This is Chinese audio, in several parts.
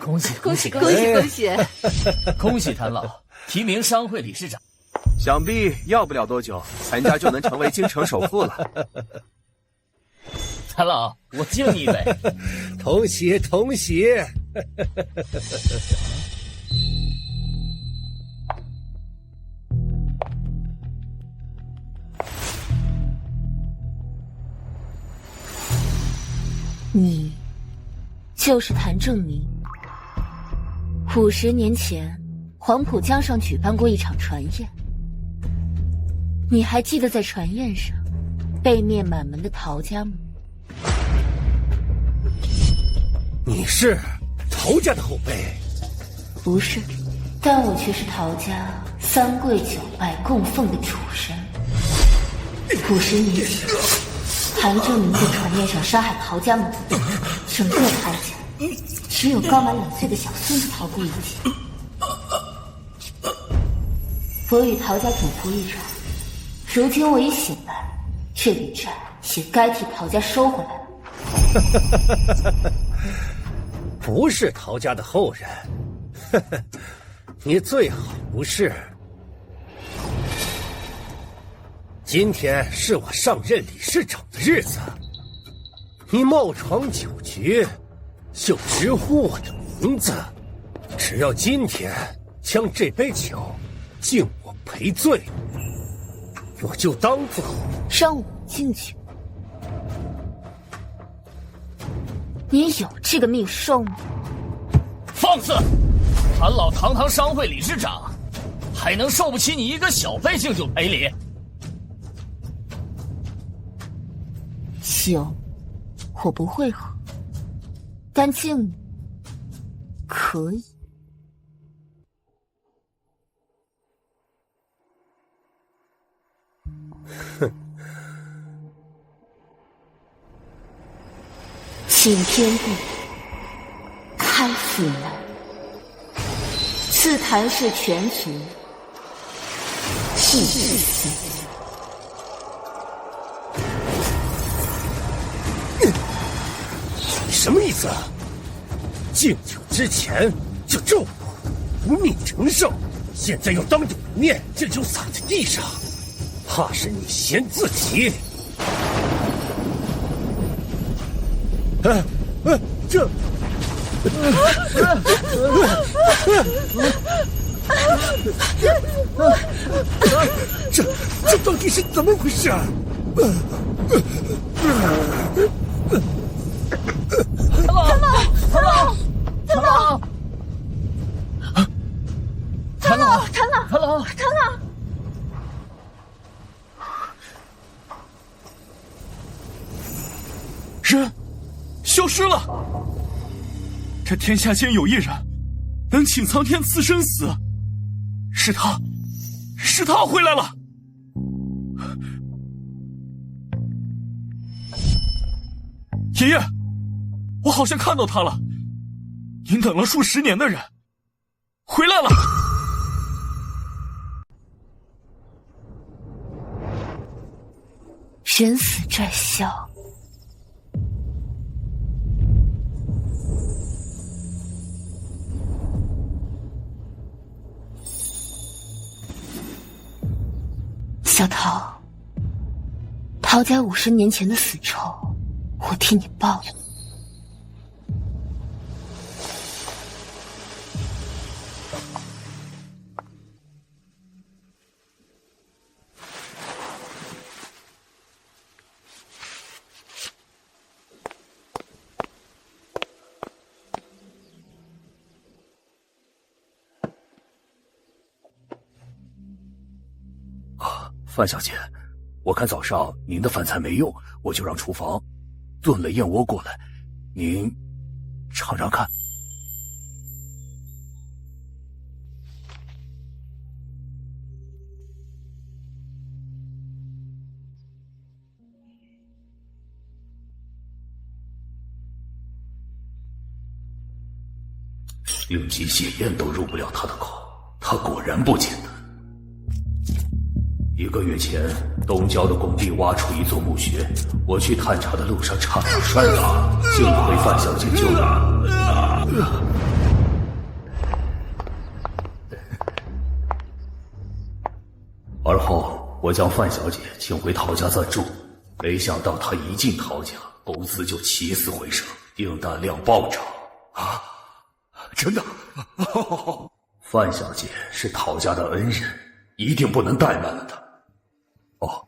恭喜恭喜恭喜恭喜！恭喜谭老提名商会理事长。想必要不了多久，谭家就能成为京城首富了。谭老，我敬你一杯。同喜同喜。你就是谭正明。50年前，黄浦江上举办过一场船宴，你还记得在船宴上被灭满门的陶家吗？你是陶家的后辈？不是，但我却是陶家3跪9拜供奉的主神。50年前，谭正明在船宴上杀害陶家母子，整个陶家只有刚满2岁的小孙子逃过一劫。我与陶家主仆一场，如今我已醒来，这笔债也该替陶家收回来了。不是陶家的后人，你最好不是。今天是我上任理事长的日子，你冒闯酒局，就直呼我的名字。只要今天将这杯酒敬我赔罪，我就当做让我敬酒。你有这个命受吗？放肆！谭老堂堂商会理事长，还能受不起你一个小辈敬酒赔礼？酒我不会喝，但敬你可以。哼！请天地开府门，赐谭氏全族祭祀。你什么意思？敬酒之前就咒我无命成寿，现在又当着我面这酒洒在地上，怕是你嫌自己。这到底是怎么回事？谭老，人消失了。这天下间有一人能请苍天赐生死，是他回来了。爷爷，我好像看到他了。您等了数10年的人回来了。人死债消，小陶，陶家50年前的死仇，我替你报了。范小姐，我看早上您的饭菜没用，我就让厨房炖了燕窝过来，您尝尝看。令姬血燕都入不了他的口，他果然不简单。1个月前，东郊的工地挖出一座墓穴，我去探查的路上差点摔倒，幸亏范小姐救了我。而后我将范小姐请回陶家暂住，没想到她一进陶家，公司就起死回生，订单量暴涨。啊，真的？范小姐是陶家的恩人，一定不能怠慢了她。哦，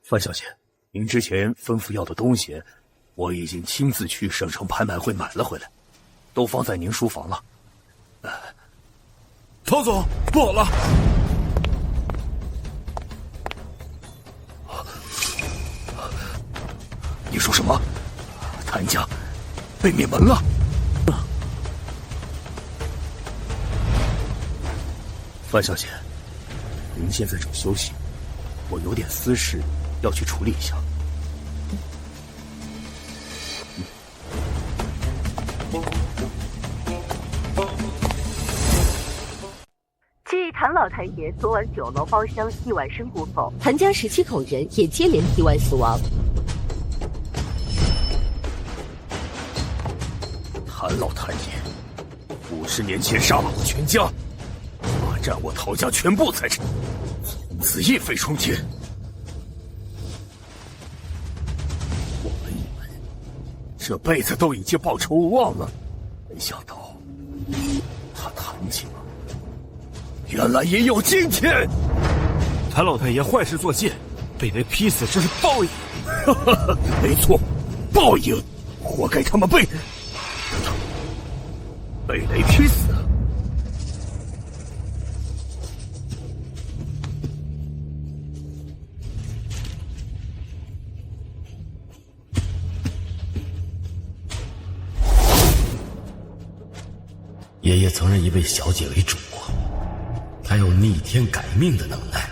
范小姐，您之前吩咐要的东西，我已经亲自去省城拍卖会买了回来，都放在您书房了。陶总，不好了！你说什么？谭家被灭门了？范小姐，您现在正休息，我有点私事要去处理一下。继谭老太爷昨晚酒楼包厢意外身故后，谭家17口人也接连意外死亡。谭老太爷50年前杀了我全家，霸占我陶家全部财产，从此一飞冲天。我本以为这辈子都已经报仇无望了，没想到他谭家原来也有今天。谭老太爷坏事做尽，被雷劈死，这是报应。没错，报应，活该他们被雷劈死。爷爷曾认一位小姐为主，她有逆天改命的能耐，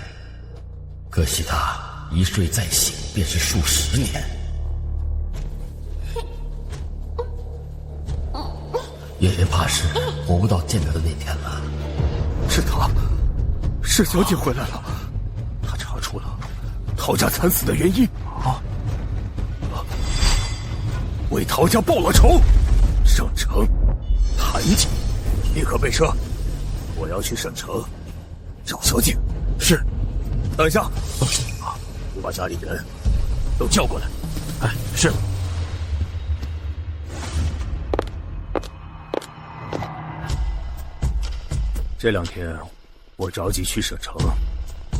可惜她一睡再醒便是数10年。爷爷怕是活不到见他的那天了。是小姐回来了，她查出了陶家惨死的原因为陶家报了仇。省城谭家立刻备车，我要去省城找小姐。是，等一下，把家里人都叫过来。哎，是。这2天我着急去省城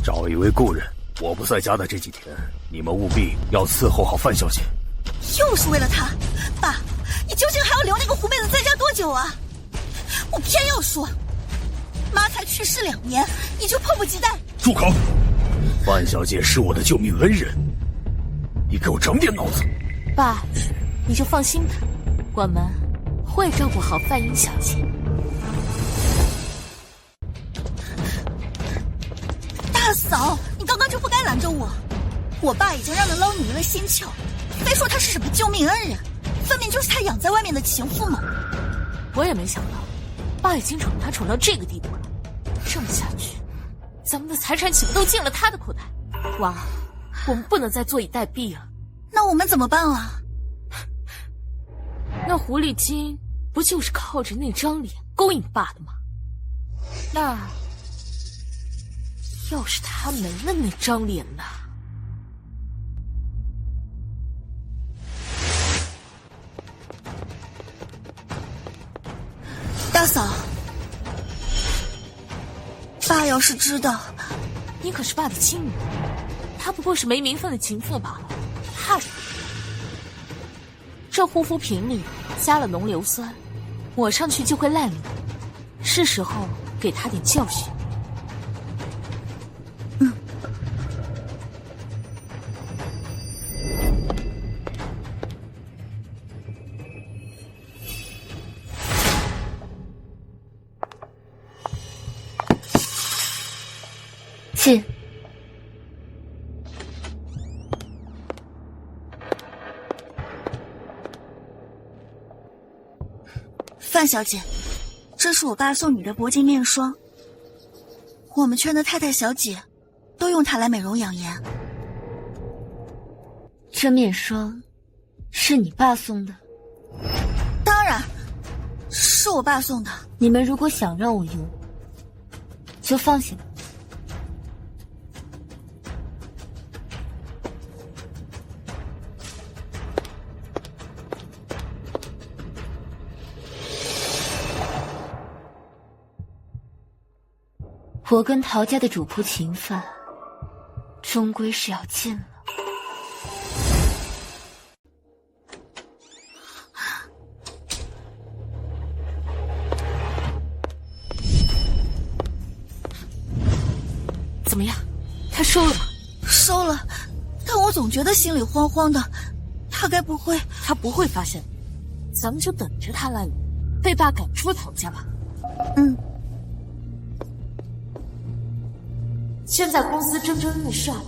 找一位故人，我不在家的这几天，你们务必要伺候好范小姐。又是为了她，爸，你究竟还要留那个狐妹子在家多久啊？我偏要说，妈才去世2年，你就迫不及待。住口！范小姐是我的救命恩人，你给我长点脑子。爸，你就放心吧，我们会照顾好范英小姐。大嫂，你刚刚就不该拦着我。我爸已经让人捞女人的心窍，非说她是什么救命恩人，分明就是他养在外面的情妇嘛。我也没想到，爸已经宠她宠到这个地步了。这么下去，咱们的财产岂不都进了他的口袋？娃，我们不能再坐以待毙了。那我们怎么办啊？那狐狸精不就是靠着那张脸勾引爸的吗？那要是他没了那张脸呢？大嫂，爸要是知道，你可是爸的亲女，她不过是没名分的情妇罢了，怕什么？这护肤品里加了浓硫酸，抹上去就会烂脸，是时候给她点教训。进。范小姐，这是我爸送你的铂金面霜，我们圈的太太小姐都用它来美容养颜。这面霜是你爸送的？当然是我爸送的。你们如果想让我用，就放心吧。我跟陶家的主仆情分，终归是要尽了。怎么样？他收了吗？收了，但我总觉得心里慌慌的。他该不会……他不会发现，咱们就等着他来被爸赶出陶家吧。现在公司蒸蒸日上，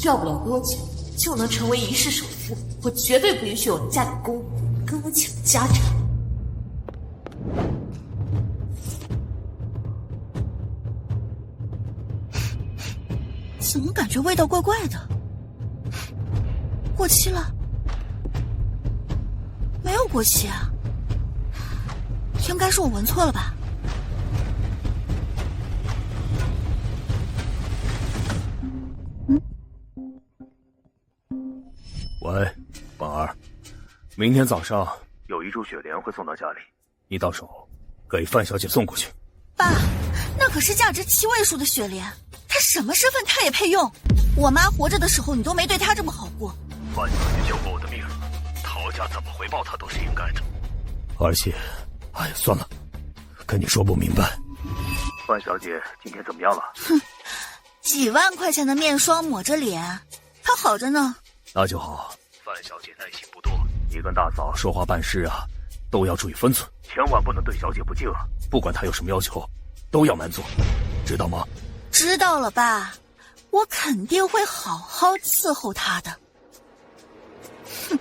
要不了多久就能成为一世首富。我绝对不允许有人家里公务跟我抢家产。怎么感觉味道怪怪的？过期了？没有过期啊，应该是我闻错了吧？喂，婉儿，明天早上有一株雪莲会送到家里，你到时候给范小姐送过去。爸，那可是价值7位数的雪莲，她什么身份她也配用？我妈活着的时候你都没对她这么好过。范小姐救过我的命，陶家怎么回报她都是应该的。而且，哎呀，算了，跟你说不明白。范小姐今天怎么样了？哼，几万块钱的面霜抹着脸，她好着呢。那就好。范小姐耐心不多，你跟大嫂说话办事啊，都要注意分寸，千万不能对小姐不敬啊！不管她有什么要求，都要满足，知道吗？知道了，爸，我肯定会好好伺候她的。哼！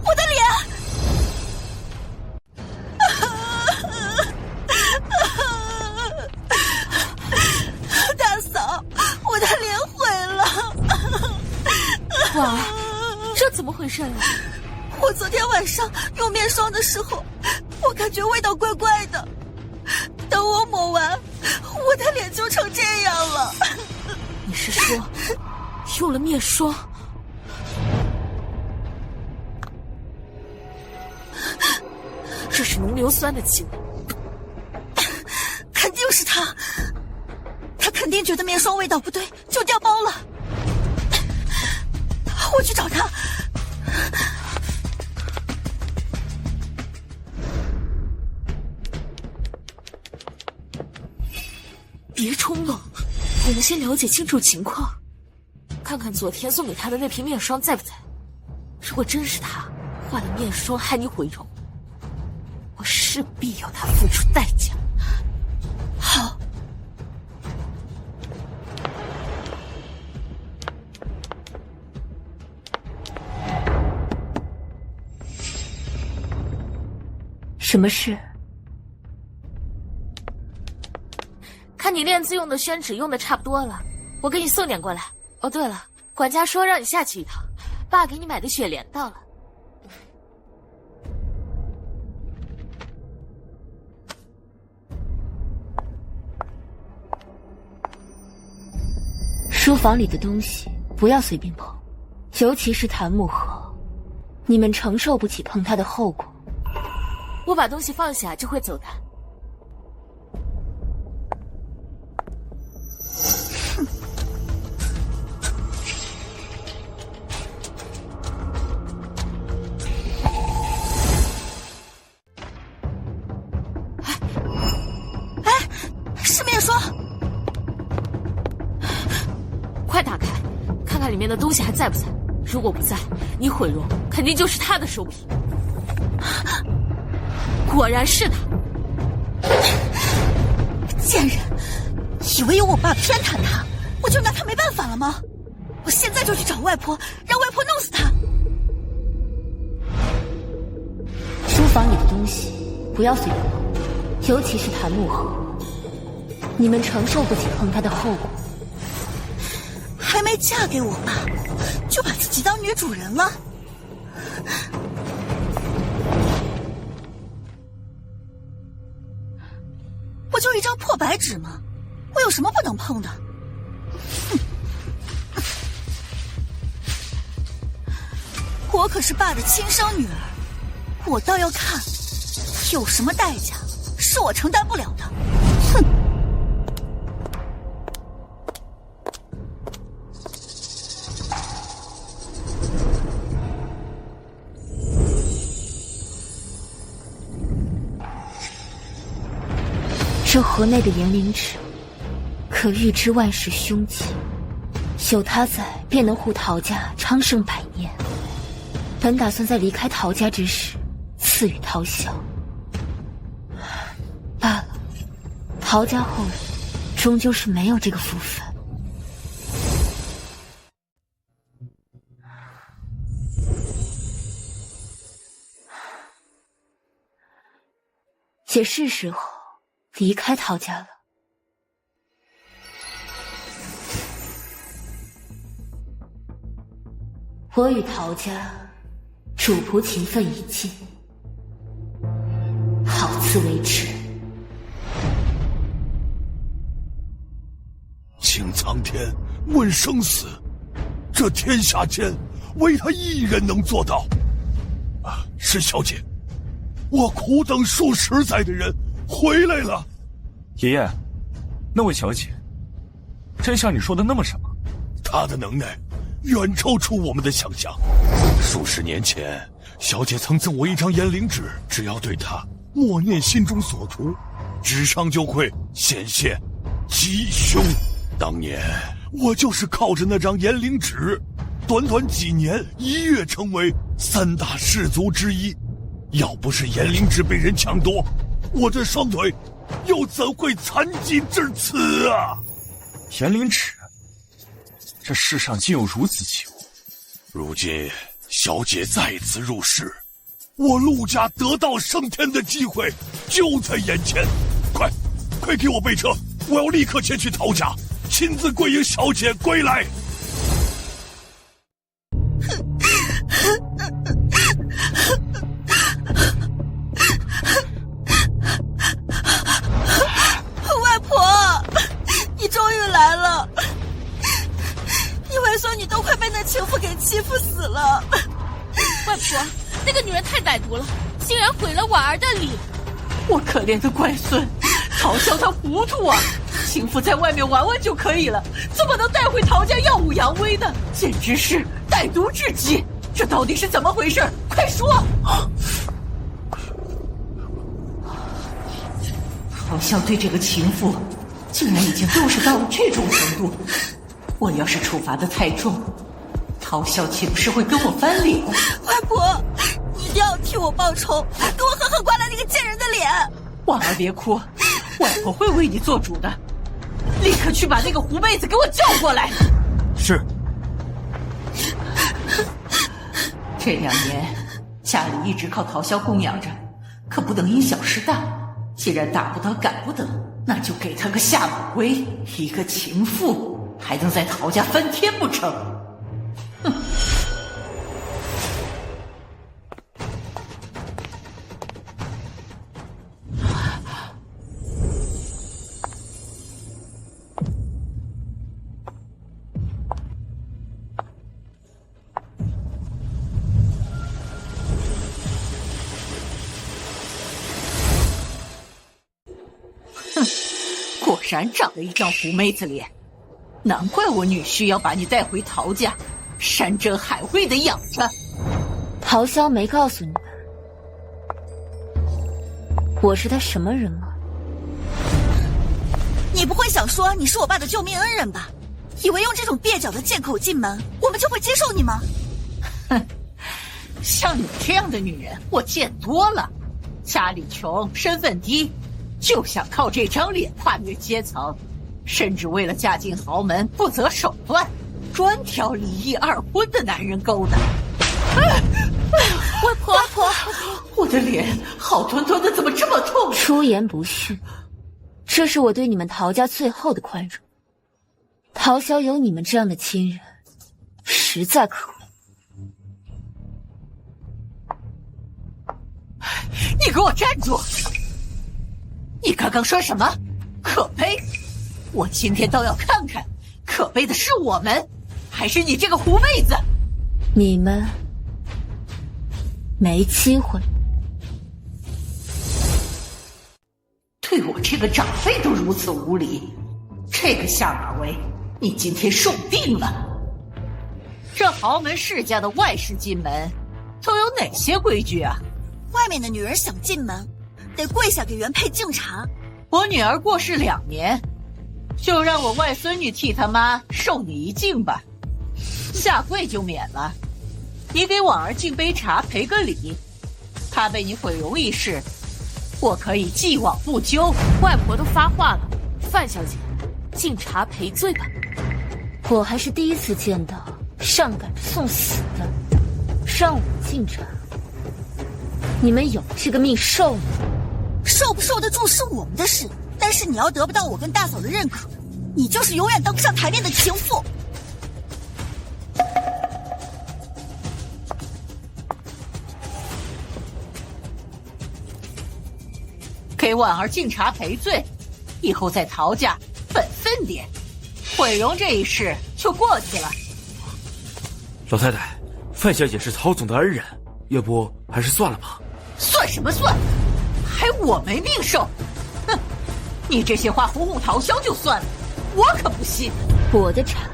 我的脸！大嫂，我的脸毁了！婉儿，这怎么回事啊？我昨天晚上用面霜的时候，我感觉味道怪怪的。等我抹完，我的脸就成这样了。你是说用了面霜？这是浓硫酸的气味。肯定是他，他肯定觉得面霜味道不对，就掉包了。我去找他。别冲动，我们先了解清楚情况，看看昨天送给他的那瓶面霜在不在。如果真是他换了面霜害你毁容，我势必要他付出代价。好。什么事？看你练字用的宣纸用的差不多了，我给你送点过来。哦，对了，管家说让你下去一趟，爸给你买的雪莲到了。书房里的东西不要随便碰，尤其是檀木盒，你们承受不起碰它的后果。我把东西放下就会走的。是面霜，快打开，看看里面的东西还在不在。如果不在，你毁容肯定就是他的手笔。果然是他，贱人，以为有我爸偏袒他，我就拿他没办法了吗？我现在就去找外婆，让外婆弄死他。书房里的东西不要随便碰，尤其是檀木盒，你们承受不起碰它的后果。还没嫁给我爸，就把自己当女主人了。我就一张破白纸嘛，我有什么不能碰的？哼！我可是爸的亲生女儿，我倒要看有什么代价是我承担不了的。哼！这河内的炎灵池，可预知万事凶吉，有它在，便能护陶家昌盛百年。本打算在离开陶家之时，赐予陶萧。罢了，陶家后人终究是没有这个福分。也是时候离开陶家了。我与陶家主仆情分已尽，好自为之。请苍天问生死，这天下间唯他一人能做到。是小姐，我苦等数十载的人回来了。爷爷，那位小姐真像你说的那么什么？她的能耐远超出我们的想象。数十年前，小姐曾赠我一张炎灵纸，只要对她默念心中所图，纸上就会显现吉凶。当年我就是靠着那张炎灵纸，短短几年一跃成为3大氏族之一。要不是炎灵纸被人抢夺，我这双腿又怎会残疾至此啊！炎灵纸，这世上竟有如此奇物。如今小姐再次入世，我陆家得道升天的机会就在眼前。快给我备车，我要立刻前去陶家，亲自跪迎小姐归来。外婆，你终于来了！你外孙女都快被那情妇给欺负死了。外婆，那个女人太歹毒了，竟然毁了婉儿的礼。我可怜的乖孙，陶萧他糊涂啊！情妇在外面玩玩就可以了，怎么能带回陶家耀武扬威呢？简直是歹毒至极！这到底是怎么回事？快说！陶萧对这个情妇，竟然已经重视到了这种程度。我要是处罚的太重，陶萧岂不是会跟我翻脸？外婆，你一定要替我报仇，给我狠狠刮了那个贱人的脸！婉儿别哭，外婆会为你做主的。立刻去把那个狐妹子给我叫过来。是。这2年家里一直靠陶萧供养着，可不能因小失大。既然打不得赶不得，那就给他个下马威。一个情妇还能在陶家翻天不成？哼！果然长了一张狐妹子脸，难怪我女婿要把你带回陶家，山珍海味的养着。陶萧没告诉你们，我是他什么人吗？你不会想说你是我爸的救命恩人吧？以为用这种蹩脚的借口进门，我们就会接受你吗？哼，像你这样的女人我见多了，家里穷，身份低，就想靠这张脸跨越阶层，甚至为了嫁进豪门不择手段，专挑离异2婚的男人勾搭。外婆，我的脸好端端的，怎么这么痛？出言不逊，这是我对你们陶家最后的宽容。陶萧有你们这样的亲人，实在可恶。你给我站住！你刚刚说什么？可悲！我今天倒要看看，可悲的是我们，还是你这个狐妹子？你们没机会。这个长辈都如此无礼，这个夏马威，你今天受定了。这豪门世家的外室进门，都有哪些规矩啊？外面的女人想进门，得跪下给原配敬茶。我女儿过世2年，就让我外孙女替她妈受你一敬吧，下跪就免了。你给婉儿敬杯茶赔个礼，她被你毁容一事，我可以既往不咎。外婆都发话了，范小姐，敬茶赔罪吧。我还是第一次见到上赶着送死的，让我敬茶。你们有这个命受吗？受不受得住是我们的事，但是你要得不到我跟大嫂的认可，你就是永远当不上台面的情妇。给婉儿敬茶赔罪，以后再陶家本分点，毁容这一事就过去了。老太太，范小姐是曹总的恩人，要不还是算了吧。算什么算？还我没命受？哼！你这些话哄哄陶潇就算了，我可不信。我的茶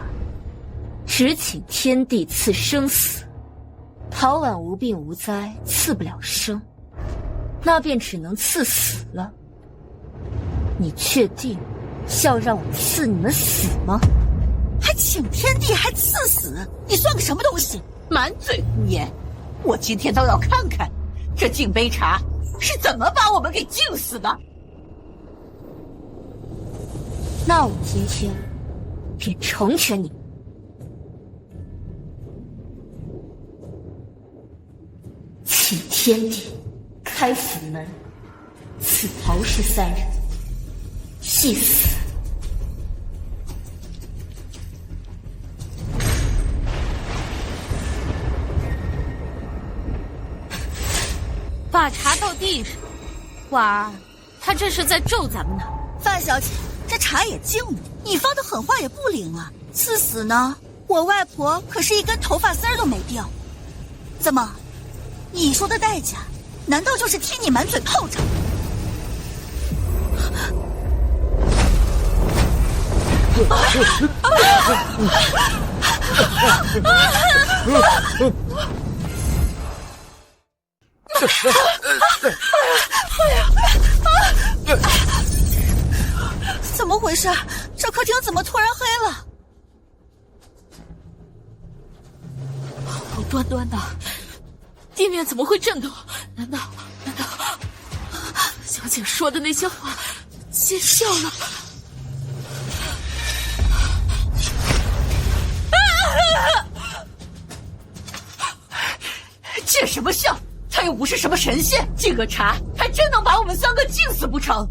只请天地赐生死，陶婉无病无灾，赐不了生，那便只能赐死了。你确定要让我赐你们死吗？还请天地，还赐死，你算个什么东西？满嘴胡言！我今天倒要看看，这敬杯茶是怎么把我们给敬死的。那我今天便成全你。请天地开府门，赐陶氏3人系死。把茶倒地上，婉儿，他这是在咒咱们呢。范小姐，这茶也敬了，你放的狠话也不灵啊。赐死呢？我外婆可是一根头发丝儿都没掉。怎么，你说的代价，难道就是听你满嘴炮仗？怎么回事？这客厅怎么突然黑了？好端端的，地面怎么会震动？难道小姐说的那些话见效了？见什么笑？他又不是什么神仙，敬个茶还真能把我们3个敬死不成？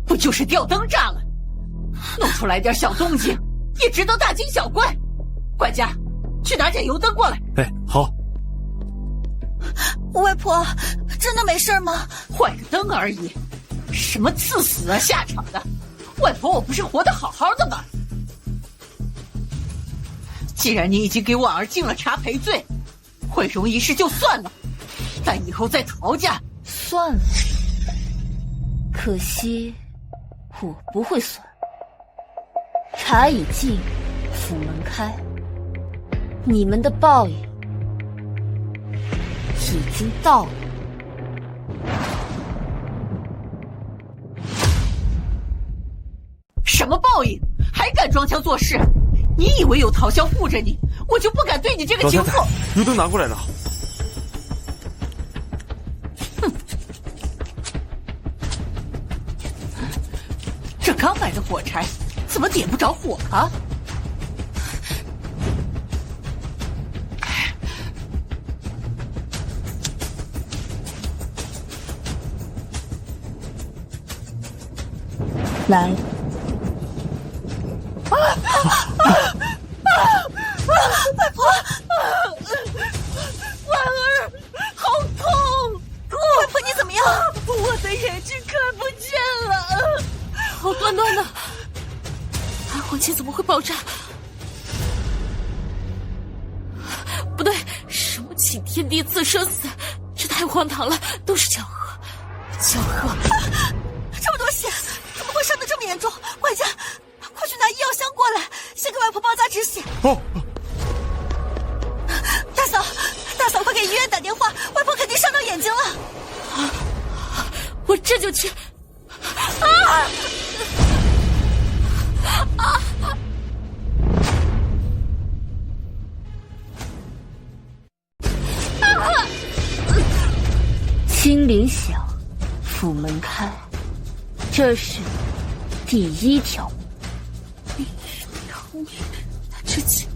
不就是吊灯炸了，弄出来点小动静也值得大惊小怪。管家，去拿点油灯过来。哎，好。外婆，真的没事吗？换个灯而已，什么赐死啊下场的，外婆我不是活得好好的吗？既然你已经给婉儿敬了茶赔罪，毁容一事就算了，但以后在陶家算了，可惜我不会算。茶已尽，府门开，你们的报应已经到了。什么报应？还敢装腔作势？你以为有陶潇护着你，我就不敢对你这个情妇？油灯拿过来了。哼，这刚买的火柴怎么点不着火啊？来。外婆，婉儿，好痛！外婆你怎么样？我的眼睛看不见了。好端端的，安魂器怎么会爆炸？不对，什么请天地自生死，这太荒唐了，都是巧合，巧合。这么多血，怎么会伤得这么严重？管家，快去拿医药箱过来，先给外婆包扎止血。哦。大嫂，快给医院打电话，外婆肯定伤到眼睛了。我这就去。心灵小，府门开，这是第1条目。命运长命，他之前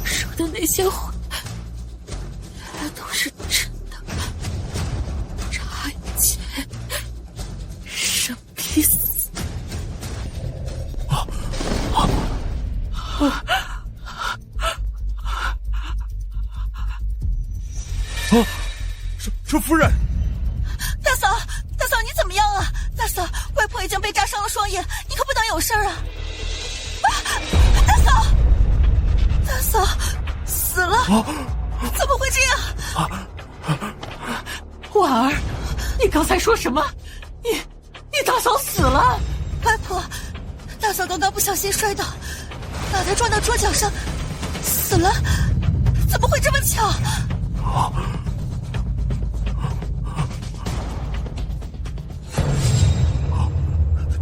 说的那些话，原来都是真的。查姐，生必死。说夫人。大嫂，你怎么样啊？大嫂，外婆已经被扎伤了双眼，你可不能有事啊！大嫂死了，怎么会这样？婉儿，你刚才说什么？你大嫂死了？外婆，大嫂刚刚不小心摔倒，脑袋撞到桌角上，死了，怎么会这么巧？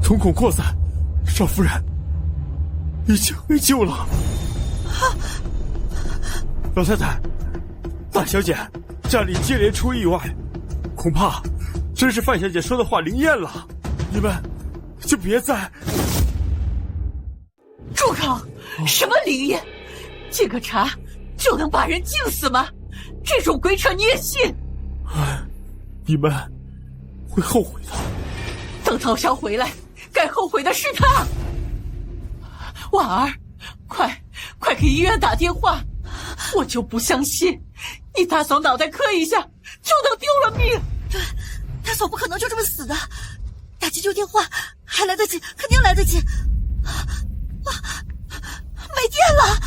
瞳孔扩散，少夫人已经没救了。老太太，大小姐，家里接连出意外，恐怕真是范小姐说的话灵验了。你们就别再……住口！什么灵验？这个茶就能把人敬死吗？这种鬼扯你也信？你们会后悔的。等陶香回来，该后悔的是他。婉儿，快给医院打电话！我就不相信，你大嫂脑袋磕一下就能丢了命。对，大嫂不可能就这么死的，打急救电话还来得及，肯定来得及。没电了。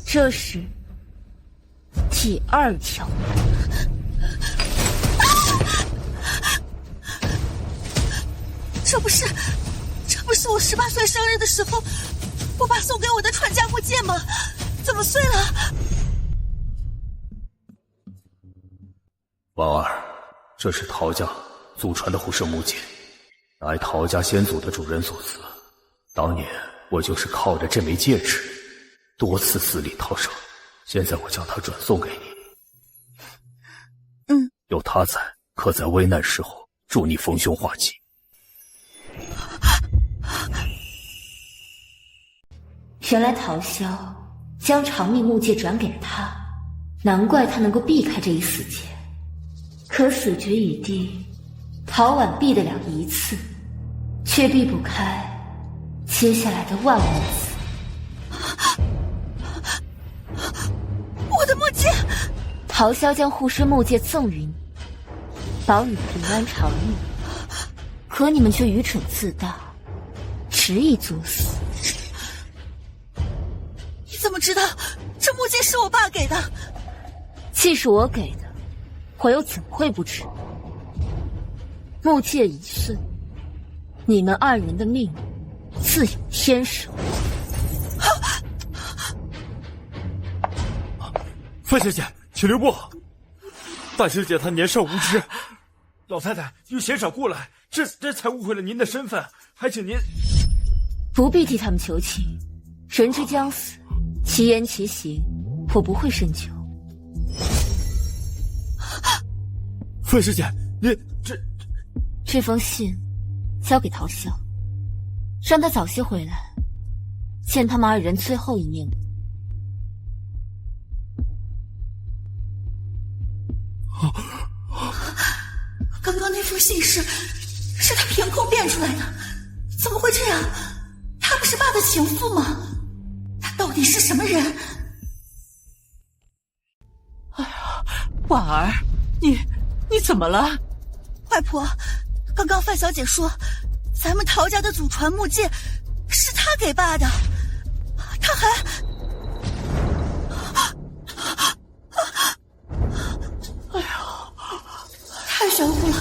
这是第2条。这不是我18岁生日的时候，我爸送给我的传家木剑吗？怎么碎了？婉儿，这是陶家祖传的护身木剑，乃陶家先祖的主人所赐。当年我就是靠着这枚戒指多次死里逃生，现在我将它转送给你。有它在，可在危难时候助你逢凶化吉。原来陶潇将长命木戒转给了他，难怪他能够避开这一死劫。可死局已定，陶婉避得了一次，却避不开接下来的万次。我的木戒！陶潇将护身木戒赠予你，保你平安长命，可你们却愚蠢自大，执意作死。你怎么知道这木戒是我爸给的？既是我给的，我又怎会不知？木戒一碎，你们2人的命自有天收。范小姐，请留步。大小姐她年少无知，老太太又嫌少过来，这才误会了您的身份，还请您不必替他们求情。人之将死，其言其行，我不会深究。范小姐，您这封信交给陶潇，让他早些回来，见他们2人最后一面。刚刚那封信是他凭空变出来的，怎么会这样？他不是爸的情妇吗？他到底是什么人？哎呀，婉儿，你怎么了？外婆，刚刚范小姐说，咱们陶家的祖传木戒是她他给爸的，他还……哎呀，太玄乎了！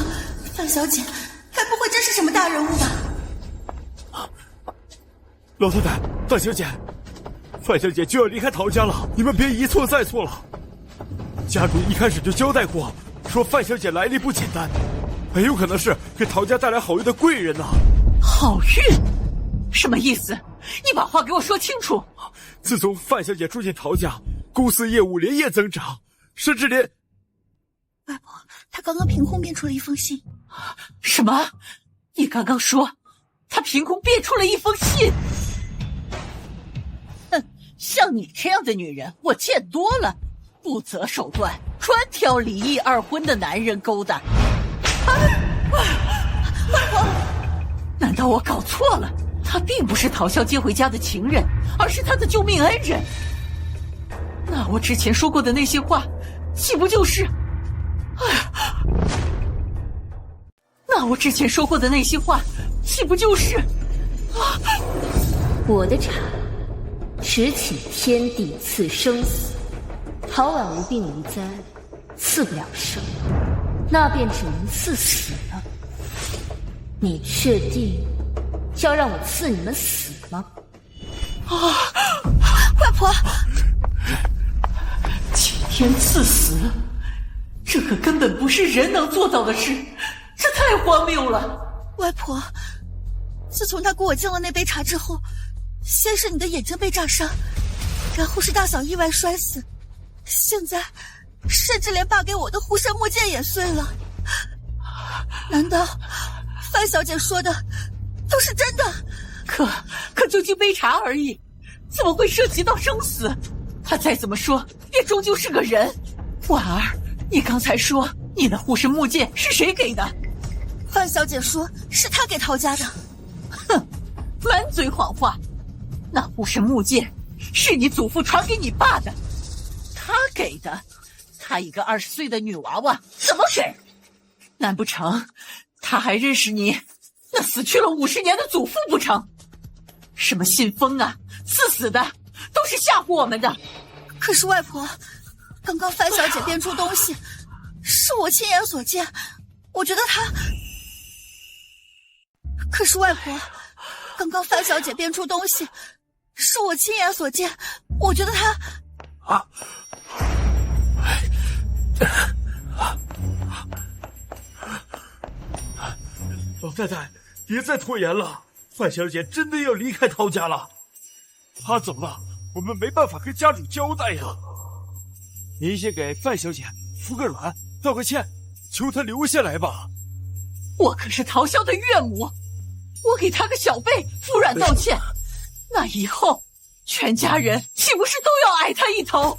范小姐，该不会真是什么大人物吧？老太太，大小姐，范小姐就要离开陶家了，你们别一错再错了。家主一开始就交代过，说范小姐来历不简单，很有可能是给陶家带来好运的贵人呐。好运？什么意思？你把话给我说清楚。自从范小姐住进陶家，公司业务连夜增长，甚至连……外婆，她刚刚凭空编出了一封信。什么？你刚刚说她凭空编出了一封信？哼，像你这样的女人我见多了，不择手段，专挑离异二婚的男人勾搭。外婆，难道我搞错了？他并不是陶潇接回家的情人，而是他的救命恩人。那我之前说过的那些话，岂不就是……那我之前说过的那些话，岂不就是……我的茶，只请天地赐生死，陶婉无病无灾，赐不了生，那便只能赐死了。你确定要让我赐你们死吗？外婆，启天赐死，这可根本不是人能做到的事，这太荒谬了。外婆，自从他给我敬了那杯茶之后，先是你的眼睛被炸伤，然后是大嫂意外摔死，现在甚至连爸给我的护身木剑也碎了。难道范小姐说的都是真的？可就敬杯茶而已，怎么会涉及到生死？他再怎么说也终究是个人。婉儿，你刚才说你的护身木剑是谁给的？范小姐说是她给陶家的。哼，满嘴谎话。那护身木剑是你祖父传给你爸的，他给的。他一个20岁的女娃娃怎么给？难不成他还认识你那死去了50年的祖父不成？什么信封啊，赐死的，都是吓唬我们的。可是外婆，刚刚范小姐编出东西，是我亲眼所见，我觉得她……可是外婆，刚刚范小姐编出东西，是我亲眼所见，我觉得她……老太太，别再拖延了，范小姐真的要离开陶家了。她走了，我们没办法跟家主交代呀。您先给范小姐服个软，道个歉，求她留下来吧。我可是陶潇的岳母，我给她个小辈服软道歉，那以后全家人岂不是都要挨她一头？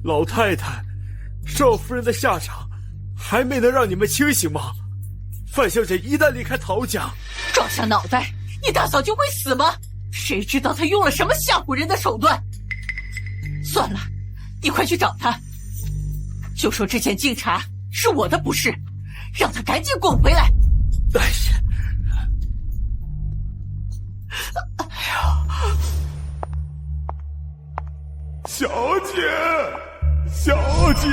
老太太，少夫人的下场还没能让你们清醒吗？范小姐一旦离开陶家，撞下脑袋，你大嫂就会死吗？谁知道她用了什么吓唬人的手段？算了，你快去找她，就说之前敬茶是我的不是，让她赶紧滚回来。小姐，小姐。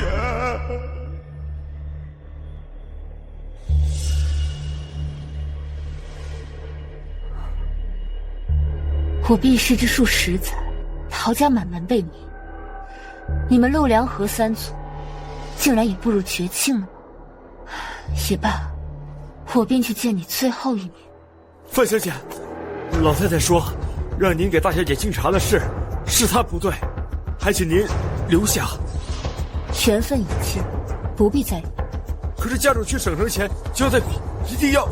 我避世之术10载，陶家满门被灭，你们陆良河3族竟然也步入绝境了吗？也罢，我便去见你最后一面。范小姐，老太太说让您给大小姐敬茶的事是她不对，还请您留下。缘分已尽，不必再留。可是家主去省城前交代过，一定要……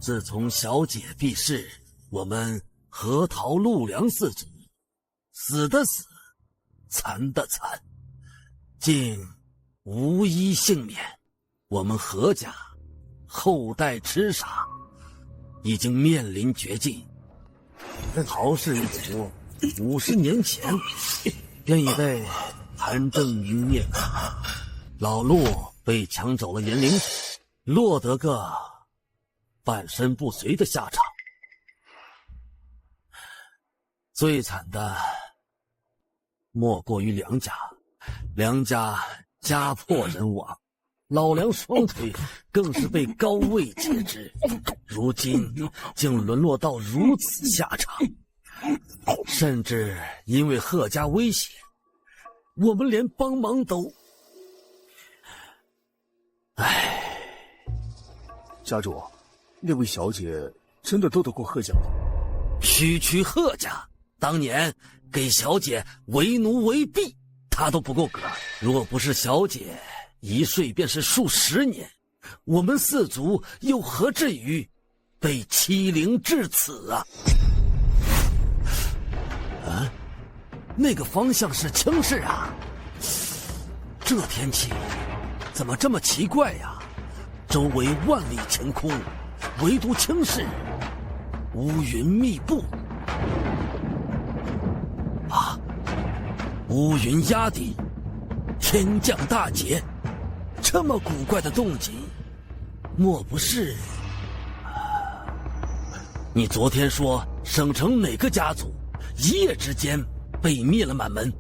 自从小姐避世，我们河桃陆梁四族死的死，残的残，竟无一幸免。我们何家后代痴傻，已经面临绝境。陶氏一族50年前便已被谭正明灭口，老陆被抢走了炎灵指，落得个半身不遂的下场。最惨的莫过于梁家，梁家家破人亡，老梁双腿更是被高位截肢，如今竟沦落到如此下场，甚至因为贺家威胁，我们连帮忙都……唉，家主，那位小姐真的斗得过贺家吗？区贺家当年给小姐为奴为婢，她都不够格。若不是小姐一睡便是数十年，我们四族又何至于被欺凌至此啊？啊，那个方向是青市啊！这天气怎么这么奇怪呀？周围万里晴空，唯独青市乌云密布。啊！乌云压顶，天降大劫，这么古怪的动静，莫不是……你昨天说省城哪个家族一夜之间被灭了满门？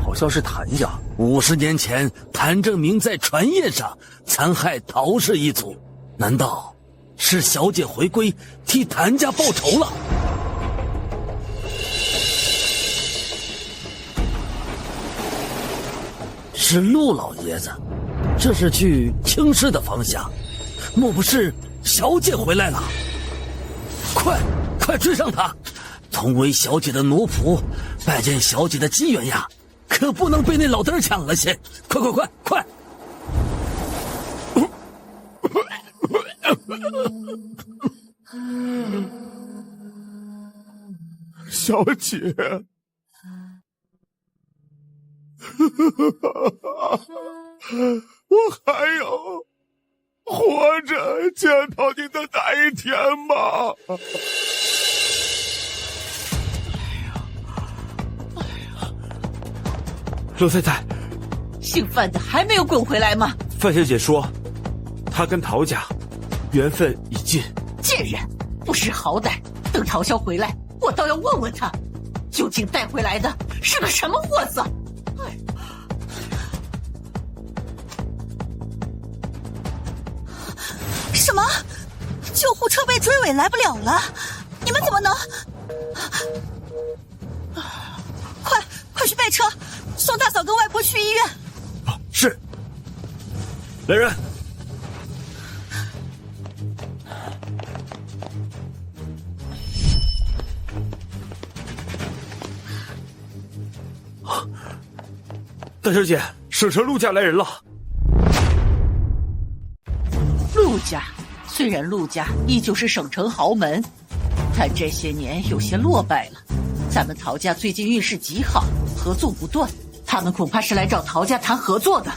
好像是谭家。50年前，谭正明在船宴上残害陶氏一族，难道是小姐回归替谭家报仇了？是陆老爷子，这是去青市的方向，莫不是小姐回来了？快追上他！同为小姐的奴仆，拜见小姐的机缘呀，可不能被那老登抢了些！快！小姐，我还有活着见到你的那一天吗？罗太太，姓范的还没有滚回来吗？范小姐说，她跟陶家缘分已尽。贱人，不识好歹！等陶潇回来，我倒要问问他，究竟带回来的是个什么货色？什么？救护车被追尾来不了了？你们怎么能……快去备车，送大嫂跟外婆去医院。是。来人！大小姐，省城陆家来人了。陆家，虽然陆家依旧是省城豪门，但这些年有些落败了。咱们陶家最近运势极好，合作不断，他们恐怕是来找陶家谈合作的。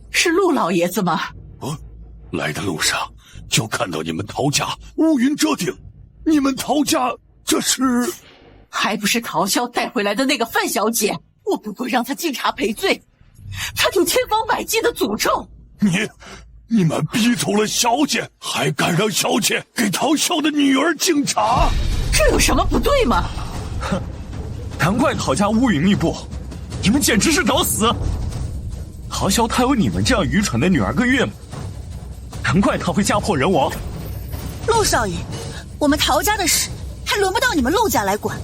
是陆老爷子吗？来的路上就看到你们陶家乌云遮顶，你们陶家这是……还不是陶潇带回来的那个范小姐？我不过让她进茶赔罪，她就千方百计的诅咒你们逼走了小姐，还敢让小姐给陶潇的女儿敬茶？这有什么不对吗？哼，难怪陶家乌云密布，你们简直是找死！陶潇他有你们这样愚蠢的女儿跟岳母，难怪他会家破人亡。陆少爷，我们陶家的事还轮不到你们陆家来管，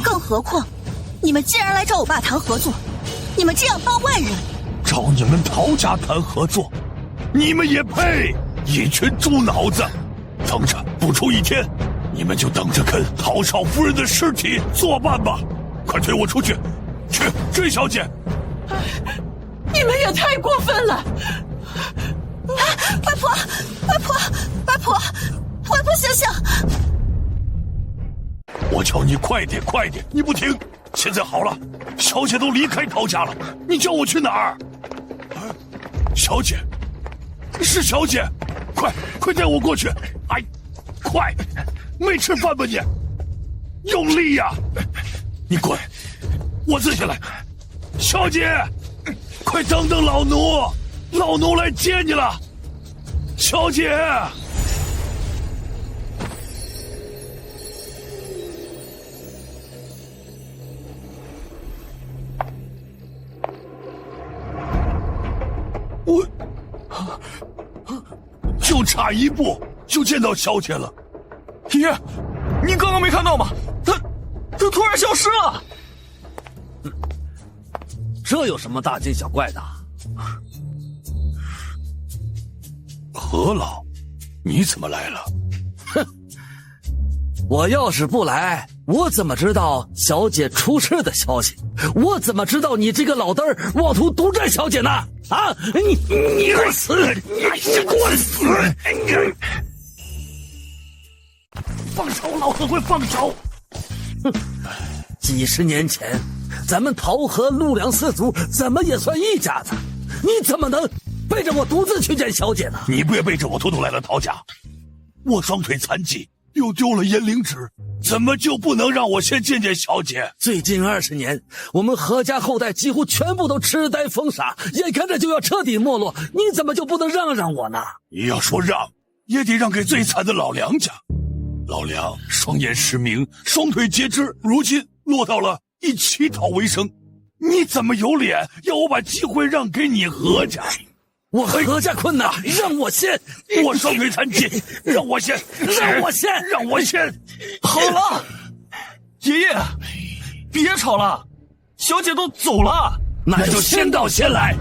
更何况你们既然来找我爸谈合作，你们这样帮外人，找你们陶家谈合作，你们也配？一群猪脑子！等着，不出1天，你们就等着跟陶少夫人的尸体作伴吧！快推我出去，去追小姐！你们也太过分了！外婆，外婆，外婆，外婆，醒醒！我叫你快点，快点，你不听。现在好了，小姐都离开陶家了，你叫我去哪儿？小姐，是小姐，快带我过去！哎，快，没吃饭吧你？用力呀！你滚，我自己来。小姐，快等等老奴，老奴来接你了。小姐。我就差一步就见到小姐了。爷，你刚刚没看到吗？他突然消失了。这有什么大惊小怪的？何老，你怎么来了？哼，我要是不来，我怎么知道小姐出事的消息？我怎么知道你这个老嘚儿妄图独占小姐呢？啊！你该死！你滚死！放手，老子会放手！哼，几十年前，咱们陶和陆良四族怎么也算一家子，你怎么能背着我独自去见小姐呢？你别背着我偷偷来了陶家，我双腿残疾，又丢了阴灵指，怎么就不能让我先见见小姐？最近20年，我们何家后代几乎全部都痴呆疯傻，眼看着就要彻底没落，你怎么就不能让我呢？你要说让，也得让给最惨的老梁家。老梁双眼失明，双腿截肢，如今落到了以乞讨为生。你怎么有脸要我把机会让给你何家？我何家困难，让我先！我双腿残疾，让我先！让我先！让我先！好了，爷爷，别吵了，小姐都走了，那就先到先来。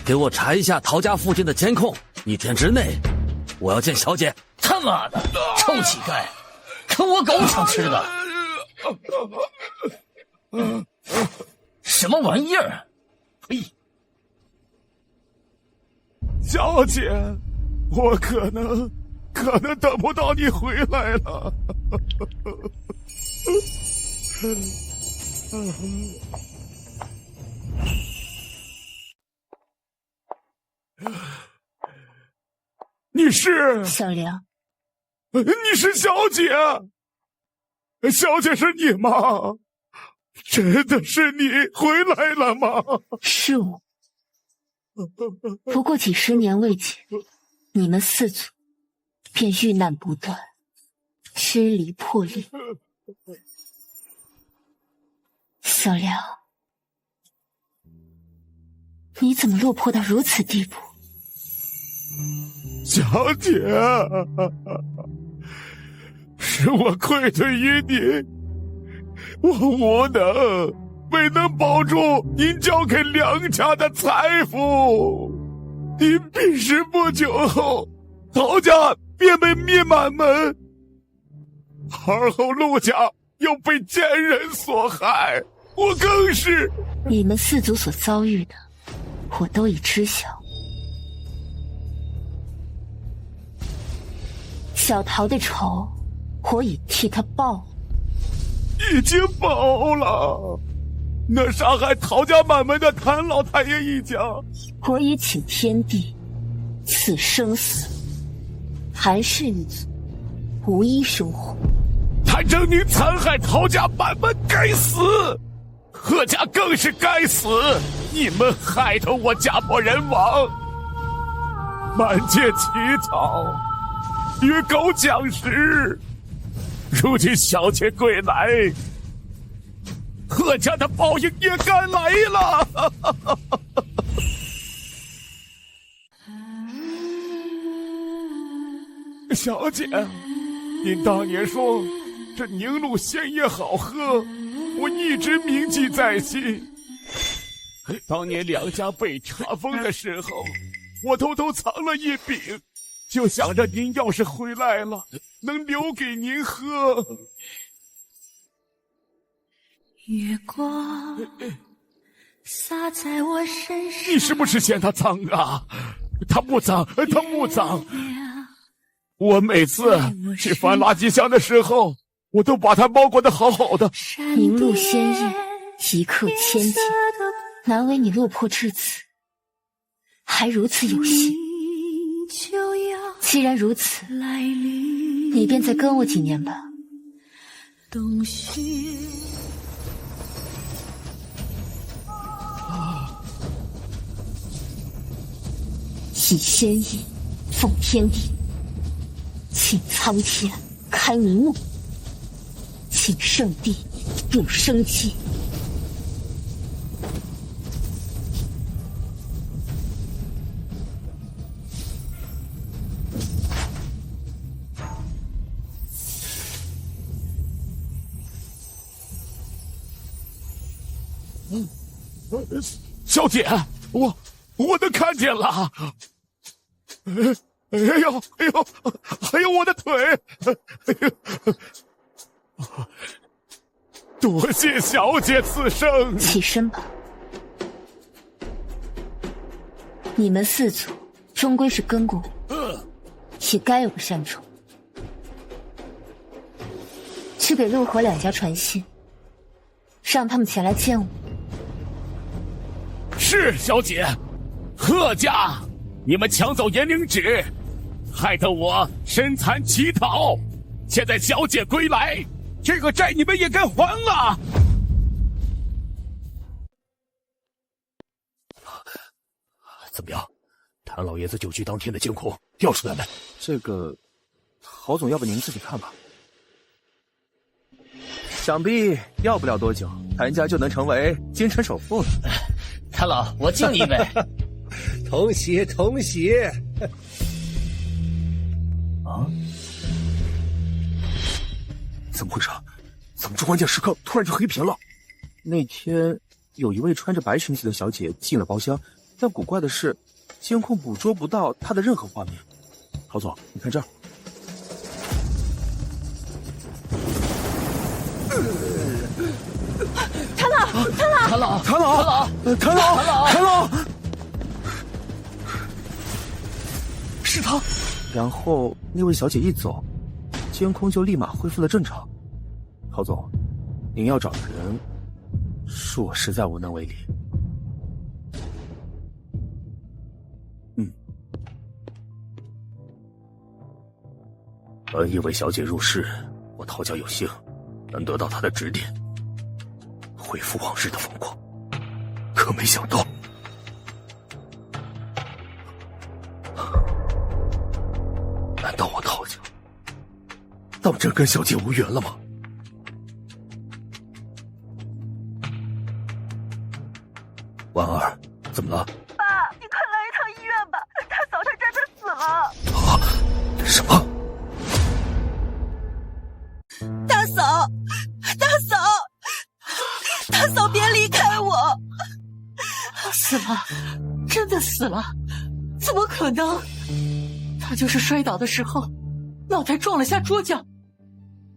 给我查一下陶家附近的监控，1天之内，我要见小姐。他妈的，臭乞丐，跟我狗抢吃的！什么玩意儿？呸！小姐，我可能等不到你回来了。你是小梁？你是小姐？小姐是你吗？真的是你回来了吗？是我。不过几十年未见，你们四族便遇难不断，支离破裂。小梁，你怎么落魄到如此地步？小姐，是我愧对于你，我无能，未能保住您交给梁家的财富。您病逝不久后，陶家便被灭满门，而后陆家又被奸人所害，我更是……你们四族所遭遇的，我都已知晓。小陶的仇，我已替他报了。已经报了。那杀害陶家满门的谭老太爷一家，我已请天地赐生死，谭氏一族无一生还。谭正宁残害陶家满门，该死！贺家更是该死！你们害得我家破人亡，满街乞讨，与狗讲食。如今小姐归来，贺家的报应也该来了。小姐，您当年说这宁露鲜液好喝，我一直铭记在心。当年梁家被查封的时候，我偷偷藏了一饼，就想着您要是回来了，能留给您喝。月光洒在我身上。你是不是嫌它脏啊？它不脏，它不脏。我每次去翻垃圾箱的时候，我都把它包裹得好好的。名录鲜艳，一刻千金，难为你落魄至此，还如此有心。既然如此，你便再跟我几年吧。洞穴以仙意奉天地，请苍天开明目，请圣地入生机。小姐，我都看见了。哎呦，我的腿！哎呦，多谢小姐赐生。起身吧，你们四族终归是根骨，也该有个善终。去给陆火两家传信，让他们前来见我。是小姐，贺家，你们抢走炎灵纸，害得我身残乞讨。现在小姐归来，这个债你们也该还啊！怎么样？谭老爷子酒局当天的监控调出来没？这个，郝总，要不您自己看吧。想必要不了多久，谭家就能成为京城首富了。谭老，我敬你一杯。同喜同喜。啊？怎么回事？怎么这关键时刻突然就黑屏了？那天有一位穿着白裙子的小姐进了包厢，但古怪的是，监控捕捉不到她的任何画面。郝总，你看这儿。谭老，是他。然后那位小姐一走，监控就立马恢复了正常。郝总，您要找的人，恕我实在无能为力。本以为小姐入世，我陶家有幸能得到她的指点，恢复往日的风光，可没想到，难道我陶家当真跟小姐无缘了吗？婉儿，怎么了？爸，你快来一趟医院吧，大嫂她真的死了。啊？什么？大嫂，大嫂别离开我！死了，真的死了？怎么可能？他就是摔倒的时候，脑袋撞了下桌角，